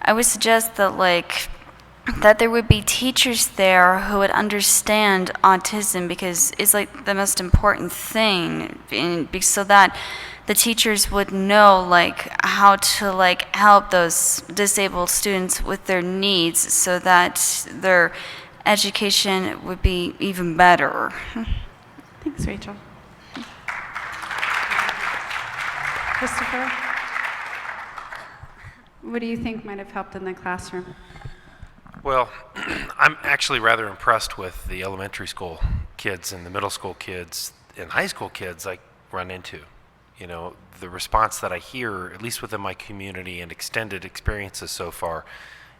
I would suggest that there would be teachers there who would understand autism, because it's like the most important thing, so that the teachers would know how to help those disabled students with their needs, so that their education would be even better. Thanks, Rachel. Christopher, what do you think might have helped in the classroom? Well, I'm actually rather impressed with the elementary school kids and the middle school kids and high school kids I run into. The response that I hear, at least within my community and extended experiences so far,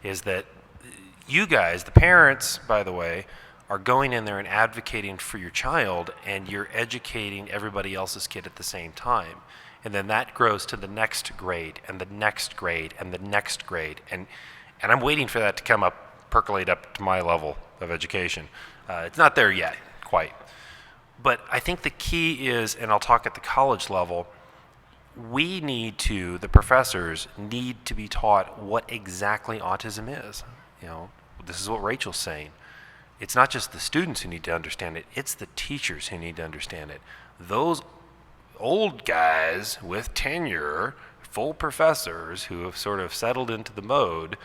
is that you guys, the parents, by the way, are going in there and advocating for your child, and you're educating everybody else's kid at the same time. And then that grows to the next grade and the next grade and the next grade. And I'm waiting for that to percolate up to my level of education. It's not there yet, quite. But I think the key is, and I'll talk at the college level, the professors need to be taught what exactly autism is. This is what Rachel's saying. It's not just the students who need to understand it, it's the teachers who need to understand it. Those old guys with tenure, full professors who have sort of settled into the mode,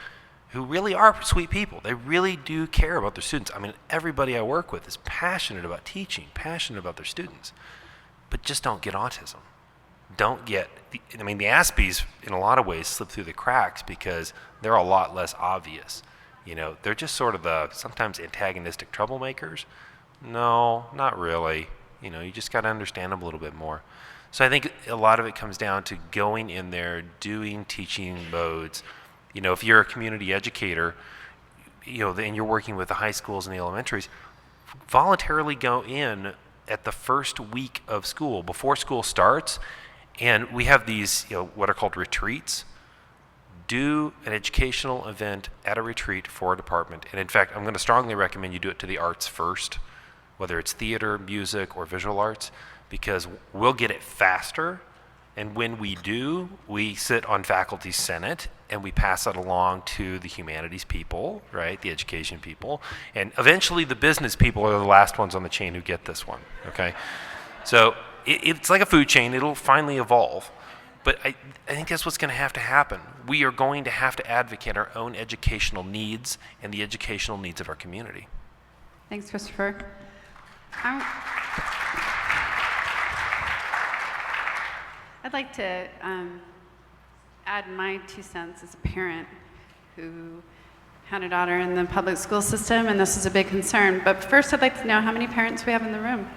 who really are sweet people. They really do care about their students. I mean, everybody I work with is passionate about teaching, passionate about their students, but just don't get autism. The Aspies, in a lot of ways, slip through the cracks because they're a lot less obvious. They're just sort of the sometimes antagonistic troublemakers. No, not really. You just got to understand them a little bit more. So I think a lot of it comes down to going in there, doing teaching modes. If you're a community educator, and you're working with the high schools and the elementaries, voluntarily go in at the first week of school, before school starts, and we have these, what are called retreats. Do an educational event at a retreat for a department. And in fact, I'm going to strongly recommend you do it to the arts first, whether it's theater, music, or visual arts, because we'll get it faster. And when we do, we sit on faculty senate and we pass it along to the humanities people, right, the education people. And eventually the business people are the last ones on the chain who get this one, okay? So it's like a food chain. It'll finally evolve. But I think that's what's going to happen. We are going to have to advocate our own educational needs and the educational needs of our community. Thanks, Christopher. I'd like to add my 2 cents as a parent who had a daughter in the public school system, and this is a big concern. But first, I'd like to know how many parents we have in the room.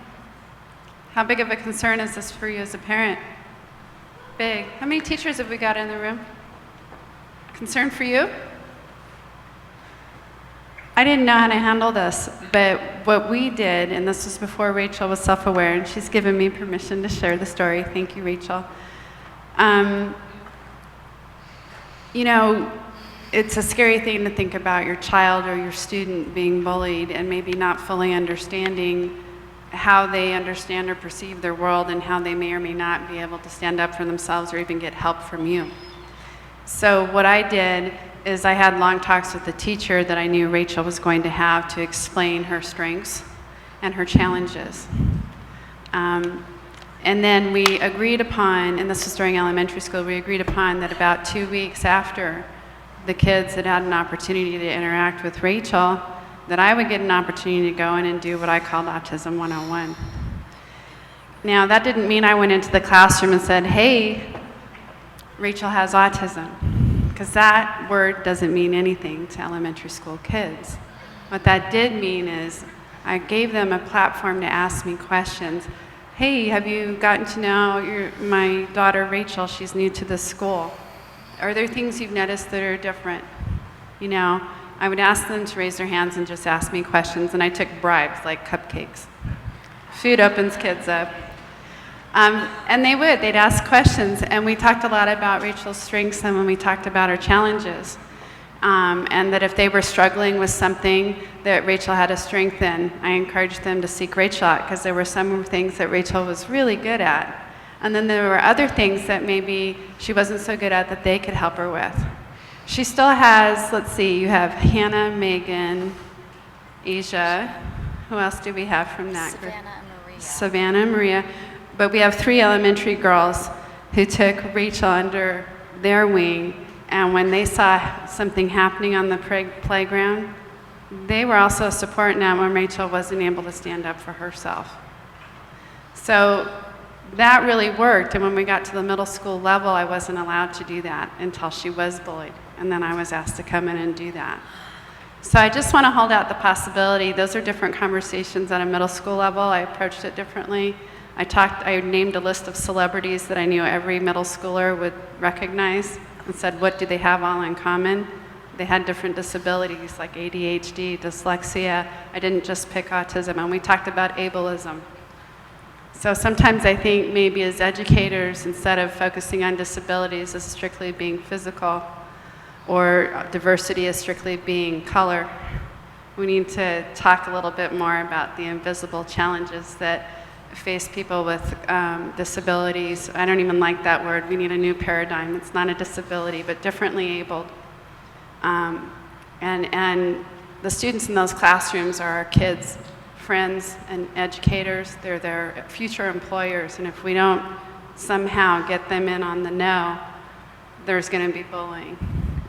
How big of a concern is this for you as a parent? Big. How many teachers have we got in the room? Concern for you? I didn't know how to handle this, but what we did, and this was before Rachel was self-aware, and she's given me permission to share the story. Thank you, Rachel. You know, it's a scary thing to think about your child or your student being bullied and maybe not fully understanding how they understand or perceive their world and how they may or may not be able to stand up for themselves or even get help from you. So what I did is I had long talks with the teacher that I knew Rachel was going to have to explain her strengths and her challenges. And then we agreed upon, and this was during elementary school, we agreed upon that about 2 weeks after the kids had had an opportunity to interact with Rachel, that I would get an opportunity to go in and do what I called Autism 101. Now, that didn't mean I went into the classroom and said, hey, Rachel has autism, because that word doesn't mean anything to elementary school kids. What that did mean is I gave them a platform to ask me questions. Hey, have you gotten to know my daughter Rachel? She's new to the school. Are there things you've noticed that are different? You know, I would ask them to raise their hands and just ask me questions, and I took bribes like cupcakes. Food opens kids up. And they'd ask questions, and we talked a lot about Rachel's strengths and when we talked about her challenges. And that if they were struggling with something that Rachel had a strength in, I encouraged them to seek Rachel out because there were some things that Rachel was really good at. And then there were other things that maybe she wasn't so good at that they could help her with. She still has, let's see, you have Hannah, Megan, Asia. Who else do we have from that group? Savannah and Maria. Savannah and Maria. But we have 3 elementary girls who took Rachel under their wing, and when they saw something happening on the playground, they were also a support net when Rachel wasn't able to stand up for herself. So that really worked, and when we got to the middle school level, I wasn't allowed to do that until she was bullied, and then I was asked to come in and do that. So I just want to hold out the possibility. Those are different conversations at a middle school level. I approached it differently. I named a list of celebrities that I knew every middle schooler would recognize and said, what do they have all in common? They had different disabilities like ADHD, dyslexia. I didn't just pick autism, and we talked about ableism. So sometimes I think maybe as educators, instead of focusing on disabilities as strictly being physical or diversity as strictly being color, we need to talk a little bit more about the invisible challenges that face people with disabilities. I don't even like that word. We need a new paradigm. It's not a disability, but differently abled. And the students in those classrooms are our kids' friends and educators. They're their future employers, and if we don't somehow get them in on the know, there's going to be bullying,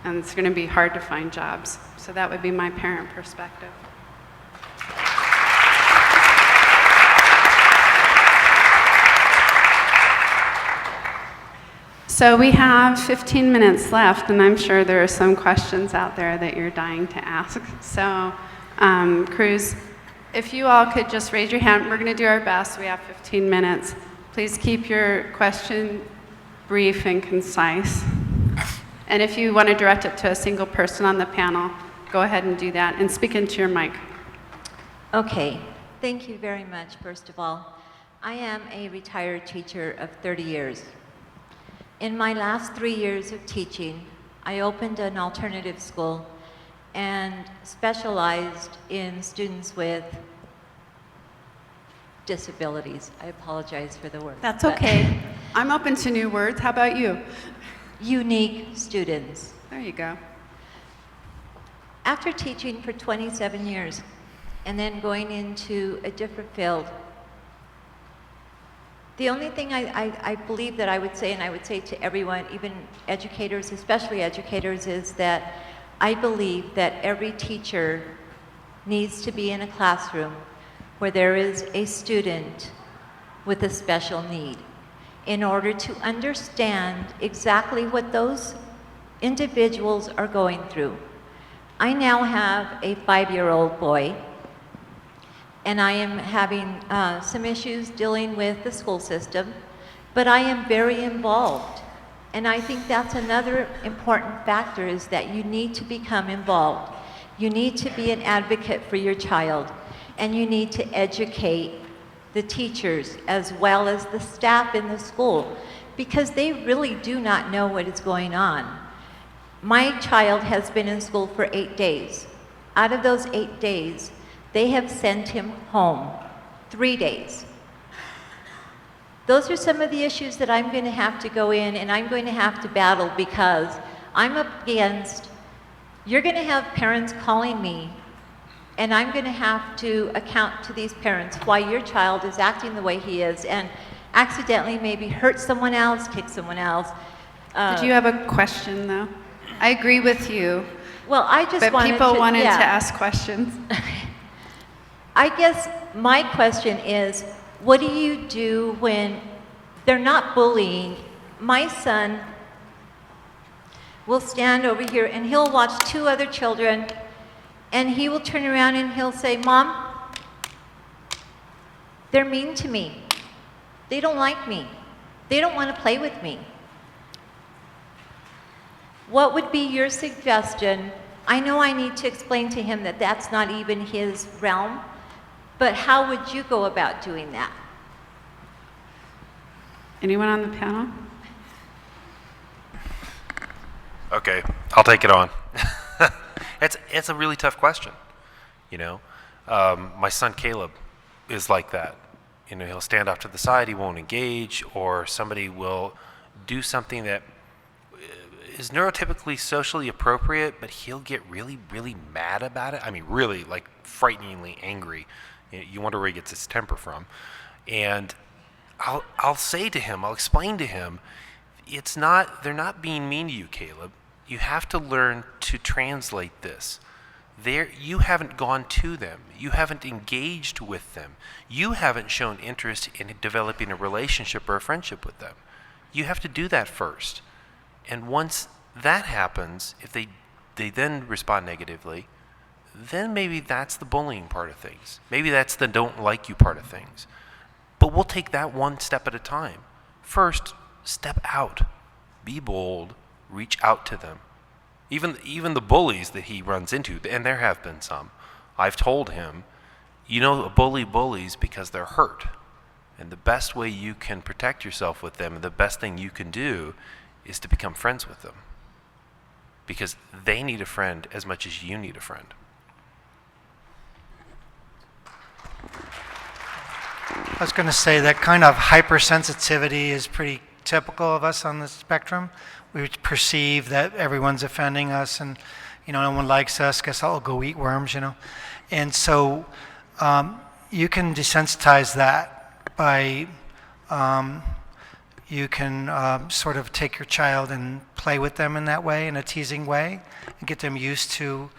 and it's going to be hard to find jobs. So that would be my parent perspective. So we have 15 minutes left, and I'm sure there are some questions out there that you're dying to ask. So, Cruz, if you all could just raise your hand, we're going to do our best. We have 15 minutes. Please keep your question brief and concise. And if you want to direct it to a single person on the panel, go ahead and do that, and speak into your mic. Okay, thank you very much, first of all. I am a retired teacher of 30 years. In my last 3 years of teaching, I opened an alternative school and specialized in students with disabilities. I apologize for the word. That's okay. I'm open to new words. How about you? Unique students. There you go. After teaching for 27 years and then going into a different field, the only thing I believe that I would say, and I would say to everyone, even educators, especially educators, is that I believe that every teacher needs to be in a classroom where there is a student with a special need. in order to understand exactly what those individuals are going through. I now have a 5-year-old boy, and I am having some issues dealing with the school system, but I am very involved. And I think that's another important factor, is that you need to become involved. You need to be an advocate for your child, and you need to educate the teachers as well as the staff in the school, because they really do not know what is going on. My child has been in school for 8 days. Out of those 8 days, they have sent him home 3 days. Those are some of the issues that I'm going to have to go in and I'm going to have to battle, because I'm up against, you're going to have parents calling me, and I'm going to have to account to these parents why your child is acting the way he is and accidentally maybe hurt someone else, kick someone else. Did you have a question, though? I agree with you, Well, I just but wanted people to, wanted yeah. to ask questions. I guess my question is, what do you do when they're not bullying? My son will stand over here and he'll watch 2 other children, and he will turn around and he'll say, "Mom, they're mean to me. They don't like me. They don't want to play with me." What would be your suggestion? I know I need to explain to him that that's not even his realm, but how would you go about doing that? Anyone on the panel? Okay, I'll take it on. It's a really tough question, you know. My son Caleb is like that. You know, he'll stand off to the side, he won't engage, or somebody will do something that is neurotypically socially appropriate, but he'll get really, really mad about it. I mean, really, like, frighteningly angry. You wonder where he gets his temper from. And I'll say to him, I'll explain to him, they're not being mean to you, Caleb. You have to learn to translate this. You haven't gone to them. You haven't engaged with them. You haven't shown interest in developing a relationship or a friendship with them. You have to do that first. And once that happens, if they then respond negatively, then maybe that's the bullying part of things. Maybe that's the don't like you part of things. But we'll take that one step at a time. First, step out. Be bold. Reach out to them. Even the bullies that he runs into, and there have been some, I've told him, you know, a bully bullies because they're hurt. And the best way you can protect yourself with them, and the best thing you can do, is to become friends with them. Because they need a friend as much as you need a friend. I was going to say that kind of hypersensitivity is pretty typical of us on the spectrum. We perceive that everyone's offending us, and no one likes us. Guess I'll go eat worms, And so you can desensitize that by you can sort of take your child and play with them in that way, in a teasing way, and get them used to,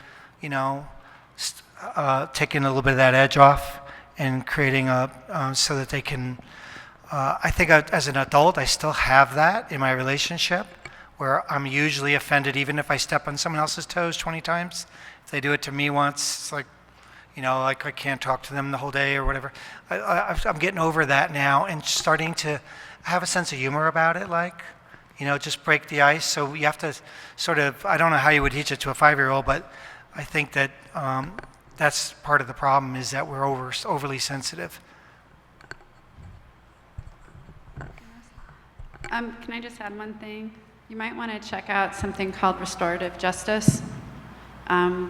taking a little bit of that edge off and creating so that they can. I think as an adult, I still have that in my relationship, where I'm usually offended even if I step on someone else's toes 20 times. If they do it to me once, it's like, like I can't talk to them the whole day or whatever. I'm getting over that now and starting to have a sense of humor about it, just break the ice. So you have to sort of, I don't know how you would teach it to a 5-year-old, but I think that that's part of the problem, is that we're overly sensitive. Can I just add one thing? You might want to check out something called restorative justice. I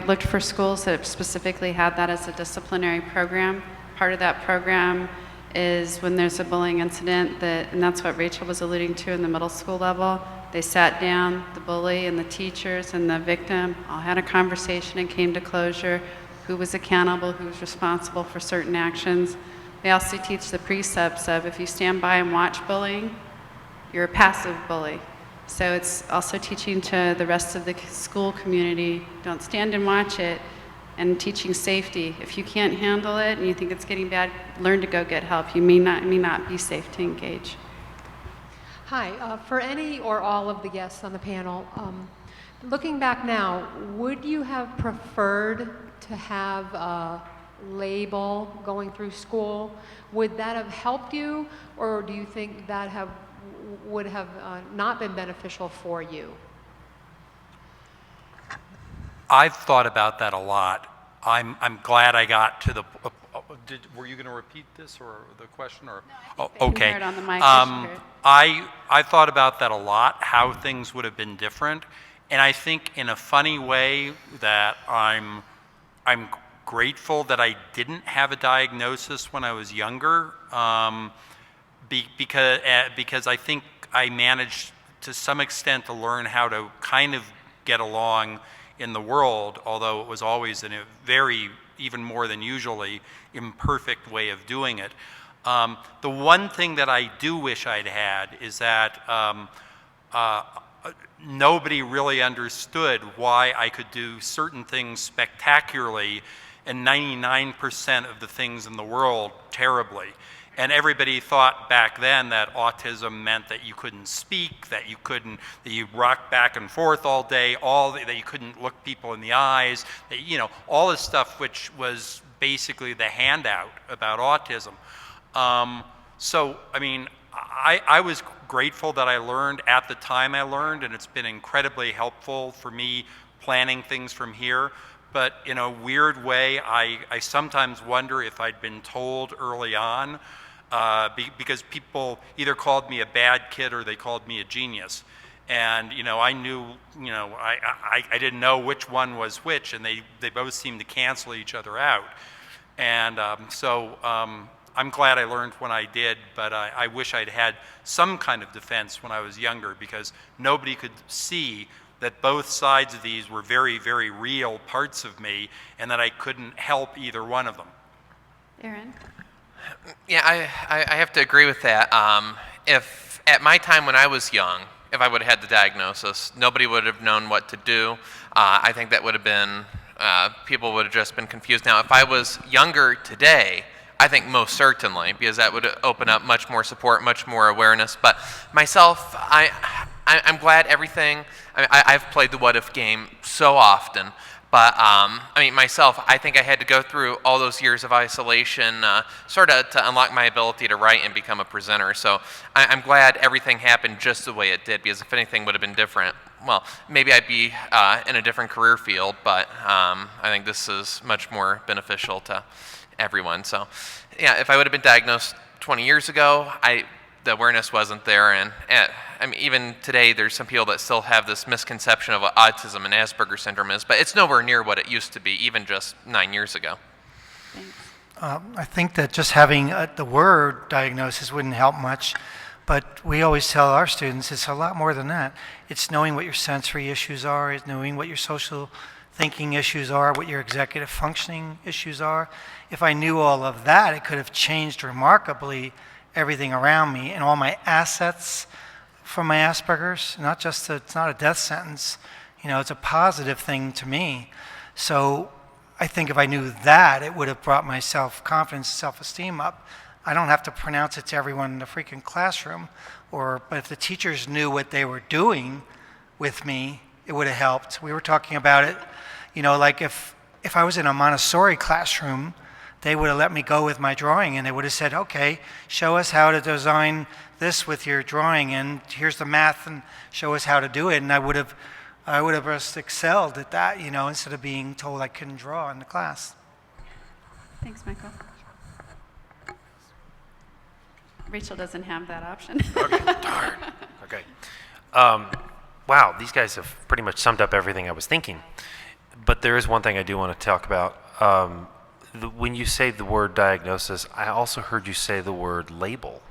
looked for schools that specifically had that as a disciplinary program. Part of that program is when there's a bullying incident, and that's what Rachel was alluding to in the middle school level. They sat down, the bully and the teachers and the victim all had a conversation and came to closure. Who was accountable, who was responsible for certain actions. They also teach the precepts of, if you stand by and watch bullying, you're a passive bully. So it's also teaching to the rest of the school community, don't stand and watch it, and teaching safety. If you can't handle it and you think it's getting bad, learn to go get help. You may not be safe to engage. Hi, for any or all of the guests on the panel, looking back now, would you have preferred to have a label going through school? Would that have helped you, or do you think that would have not been beneficial for you? I've thought about that a lot. I'm glad I got to the. Were you going to repeat this or the question or? No, I think they okay. can hear it on the mic. They should hear it. I thought about that a lot. How things would have been different, and I think in a funny way that I'm grateful that I didn't have a diagnosis when I was younger, because I think I managed to some extent to learn how to kind of get along in the world, although it was always in a very, even more than usually, imperfect way of doing it. The one thing that I do wish I'd had is that nobody really understood why I could do certain things spectacularly and 99% of the things in the world terribly. And everybody thought back then that autism meant that you couldn't speak, that you rocked back and forth all day, that you couldn't look people in the eyes, that, all this stuff which was basically the handout about autism. So, I mean, I was grateful that I learned at the time I learned, and it's been incredibly helpful for me planning things from here. But in a weird way, I sometimes wonder if I'd been told early on, because people either called me a bad kid or they called me a genius. And, I knew, I didn't know which one was which, and they both seemed to cancel each other out. And so I'm glad I learned when I did, but I wish I'd had some kind of defense when I was younger, because nobody could see that both sides of these were very, very real parts of me, and that I couldn't help either one of them. Aaron? Yeah, I have to agree with that. If at my time when I was young, if I would have had the diagnosis, nobody would have known what to do. I think that would have been, people would have just been confused. Now, if I was younger today, I think most certainly, because that would open up much more support, much more awareness. But myself, I'm glad everything, I've played the what if game so often. But myself, I think I had to go through all those years of isolation sort of to unlock my ability to write and become a presenter. So I'm glad everything happened just the way it did, because if anything would have been different, well, maybe I'd be in a different career field, but I think this is much more beneficial to everyone. So yeah, if I would have been diagnosed 20 years ago, the awareness wasn't there, and even today there's some people that still have this misconception of what autism and Asperger's syndrome is, but it's nowhere near what it used to be even just 9 years ago. Thanks. I think that just having the word diagnosis wouldn't help much, but we always tell our students it's a lot more than that. It's knowing what your sensory issues are, it's knowing what your social thinking issues are, what your executive functioning issues are. If I knew all of that, it could have changed remarkably everything around me, and all my assets from my Asperger's. It's not a death sentence, it's a positive thing to me. So I think if I knew that, it would have brought my self-confidence, self-esteem up. I don't have to pronounce it to everyone in the freaking classroom, but if the teachers knew what they were doing with me, it would have helped. We were talking about it, like if I was in a Montessori classroom, they would have let me go with my drawing, and they would have said, okay, show us how to design this with your drawing, and here's the math, and show us how to do it. And I would have just excelled at that, instead of being told I couldn't draw in the class. Thanks, Michael. Rachel doesn't have that option. Okay, darn. Okay. Wow, these guys have pretty much summed up everything I was thinking. But there is one thing I do want to talk about. When you say the word diagnosis, I also heard you say the word label.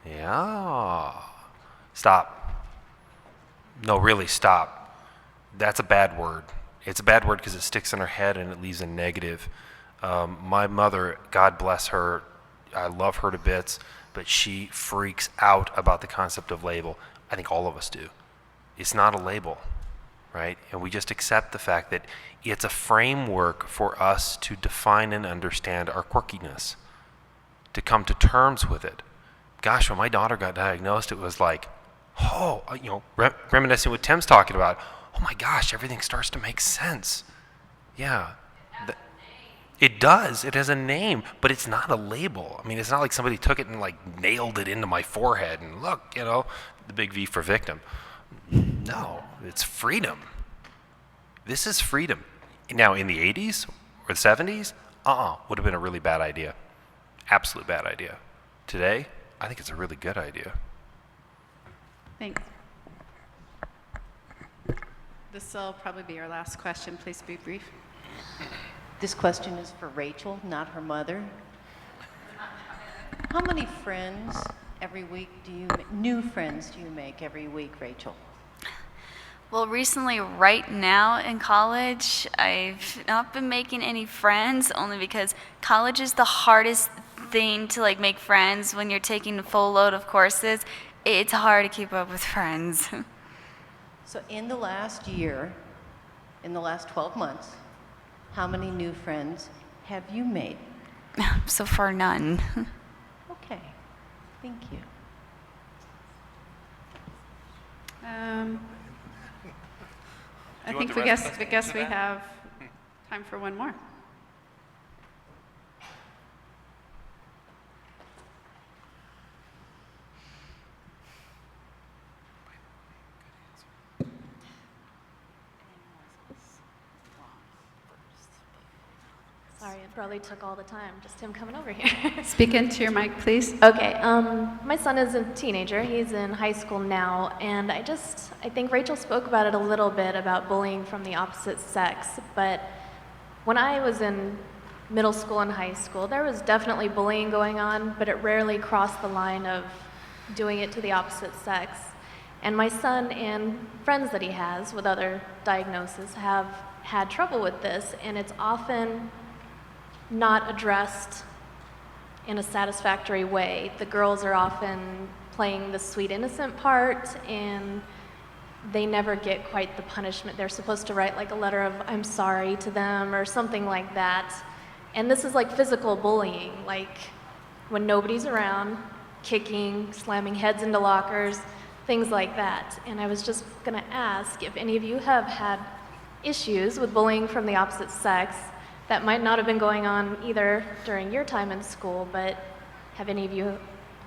Yeah. Stop. No, really, stop. That's a bad word. It's a bad word because it sticks in her head and it leaves a negative. My mother, God bless her, I love her to bits, but she freaks out about the concept of label. I think all of us do. It's not a label. right? And we just accept the fact that it's a framework for us to define and understand our quirkiness, to come to terms with it. Gosh, when my daughter got diagnosed, it was like, oh, reminiscing what Tim's talking about. Oh my gosh, everything starts to make sense. Yeah. It does. It has a name, but it's not a label. I mean, it's not like somebody took it and like nailed it into my forehead and look, the big V for victim. No, it's freedom. This is freedom. Now, in the 80s or the 70s, would have been a really bad idea. Absolute bad idea. Today, I think it's a really good idea. Thanks. This will probably be our last question. Please be brief. This question is for Rachel, not her mother. How many friends every week new friends do you make every week, Rachel? Well, recently, right now in college, I've not been making any friends, only because college is the hardest thing to like make friends when you're taking a full load of courses. It's hard to keep up with friends. So in the last year, in the last 12 months, how many new friends have you made? So far, none. Okay, thank you. I think we guess we have time for one more. Sorry, it probably took all the time, just him coming over here. Speak into your mic, please. Okay, my son is a teenager. He's in high school now, and I think Rachel spoke about it a little bit about bullying from the opposite sex, but when I was in middle school and high school, there was definitely bullying going on, but it rarely crossed the line of doing it to the opposite sex. And my son and friends that he has with other diagnoses have had trouble with this, and it's often not addressed in a satisfactory way. The girls are often playing the sweet innocent part, and they never get quite the punishment. They're supposed to write like a letter of I'm sorry to them or something like that. And this is like physical bullying, like when nobody's around, kicking, slamming heads into lockers, things like that. And I was just gonna ask if any of you have had issues with bullying from the opposite sex that might not have been going on either during your time in school, but have any of you,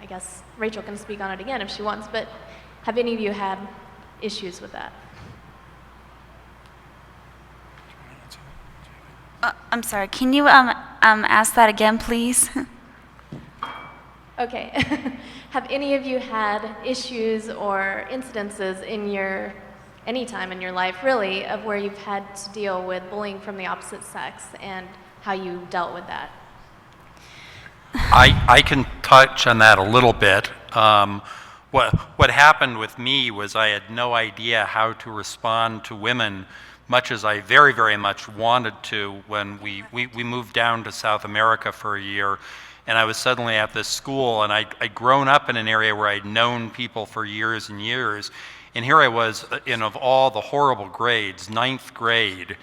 I guess Rachel can speak on it again if she wants, but have any of you had issues with that? I'm sorry, can you ask that again, please? Okay. Have any of you had issues or incidences in any time in your life, really, of where you've had to deal with bullying from the opposite sex and how you dealt with that? I can touch on that a little bit. What happened with me was I had no idea how to respond to women, much as I very, very much wanted to when we moved down to South America for a year. And I was suddenly at this school, and I'd grown up in an area where I'd known people for years and years. And here I was in, of all the horrible grades, 9th grade.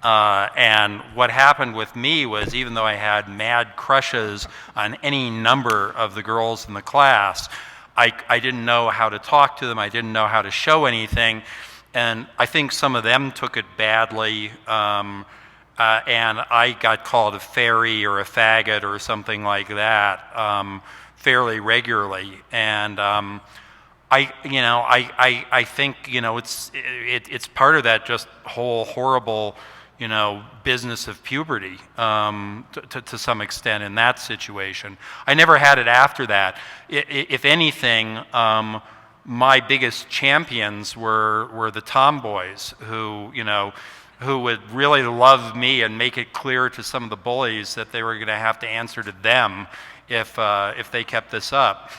And what happened with me was, even though I had mad crushes on any number of the girls in the class, I didn't know how to talk to them. I didn't know how to show anything. And I think some of them took it badly. And I got called a fairy or a faggot or something like that fairly regularly. And I think it's part of that just whole horrible business of puberty to some extent in that situation. I never had it after that. If anything, my biggest champions were the tomboys who would really love me and make it clear to some of the bullies that they were going to have to answer to them if they kept this up.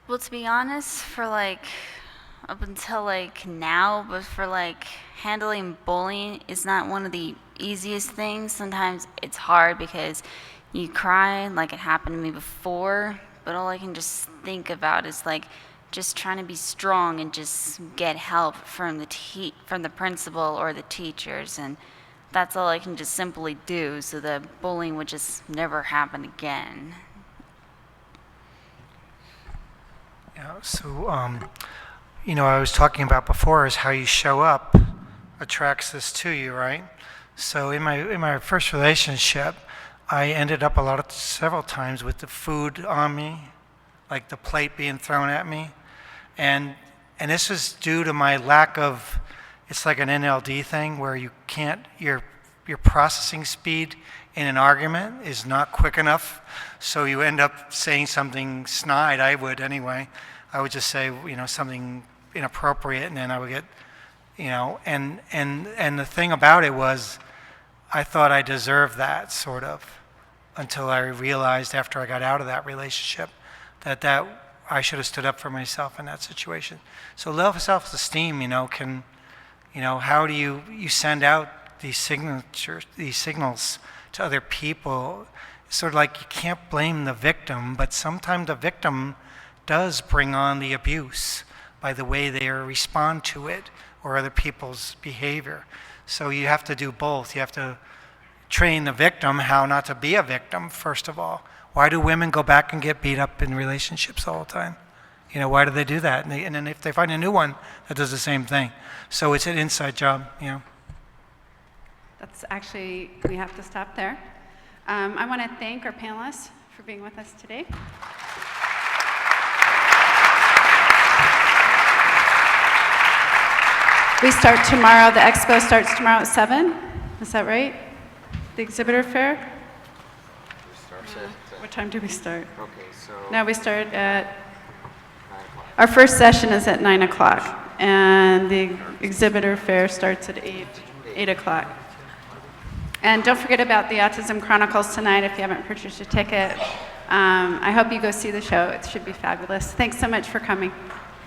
Well, to be honest, for up until now, but for handling bullying is not one of the easiest things. Sometimes it's hard because you cry like it happened to me before, but all I can just think about is just trying to be strong and just get help from the principal or the teachers, and that's all I can just simply do, so the bullying would just never happen again. Yeah, so, I was talking about before is how you show up attracts this to you, right? So in my first relationship, I ended up several times with the food on me, like the plate being thrown at me, and this was due to my lack of. It's like an NLD thing where you can't, your processing speed in an argument is not quick enough, so you end up saying something snide. I would anyway. I would just say, something inappropriate, and then I would get, and the thing about it was, I thought I deserved that, sort of, until I realized after I got out of that relationship that I should have stood up for myself in that situation. So low self-esteem, can, how do you send out these signals to other people? It's sort of like you can't blame the victim, but sometimes the victim does bring on the abuse by the way they respond to it or other people's behavior. So you have to do both. You have to train the victim how not to be a victim, first of all. Why do women go back and get beat up in relationships all the time? Why do they do that? And then if they find a new one that does the same thing. So it's an inside job, That's actually, we have to stop there. I want to thank our panelists for being with us today. We start tomorrow, the expo starts tomorrow at 7, is that right? The exhibitor fair? What time do we start? Okay, so No, we start at, our first session is at 9 o'clock, and the exhibitor fair starts at 8 o'clock. And don't forget about the Autism Chronicles tonight if you haven't purchased a ticket. I hope you go see the show. It should be fabulous. Thanks so much for coming.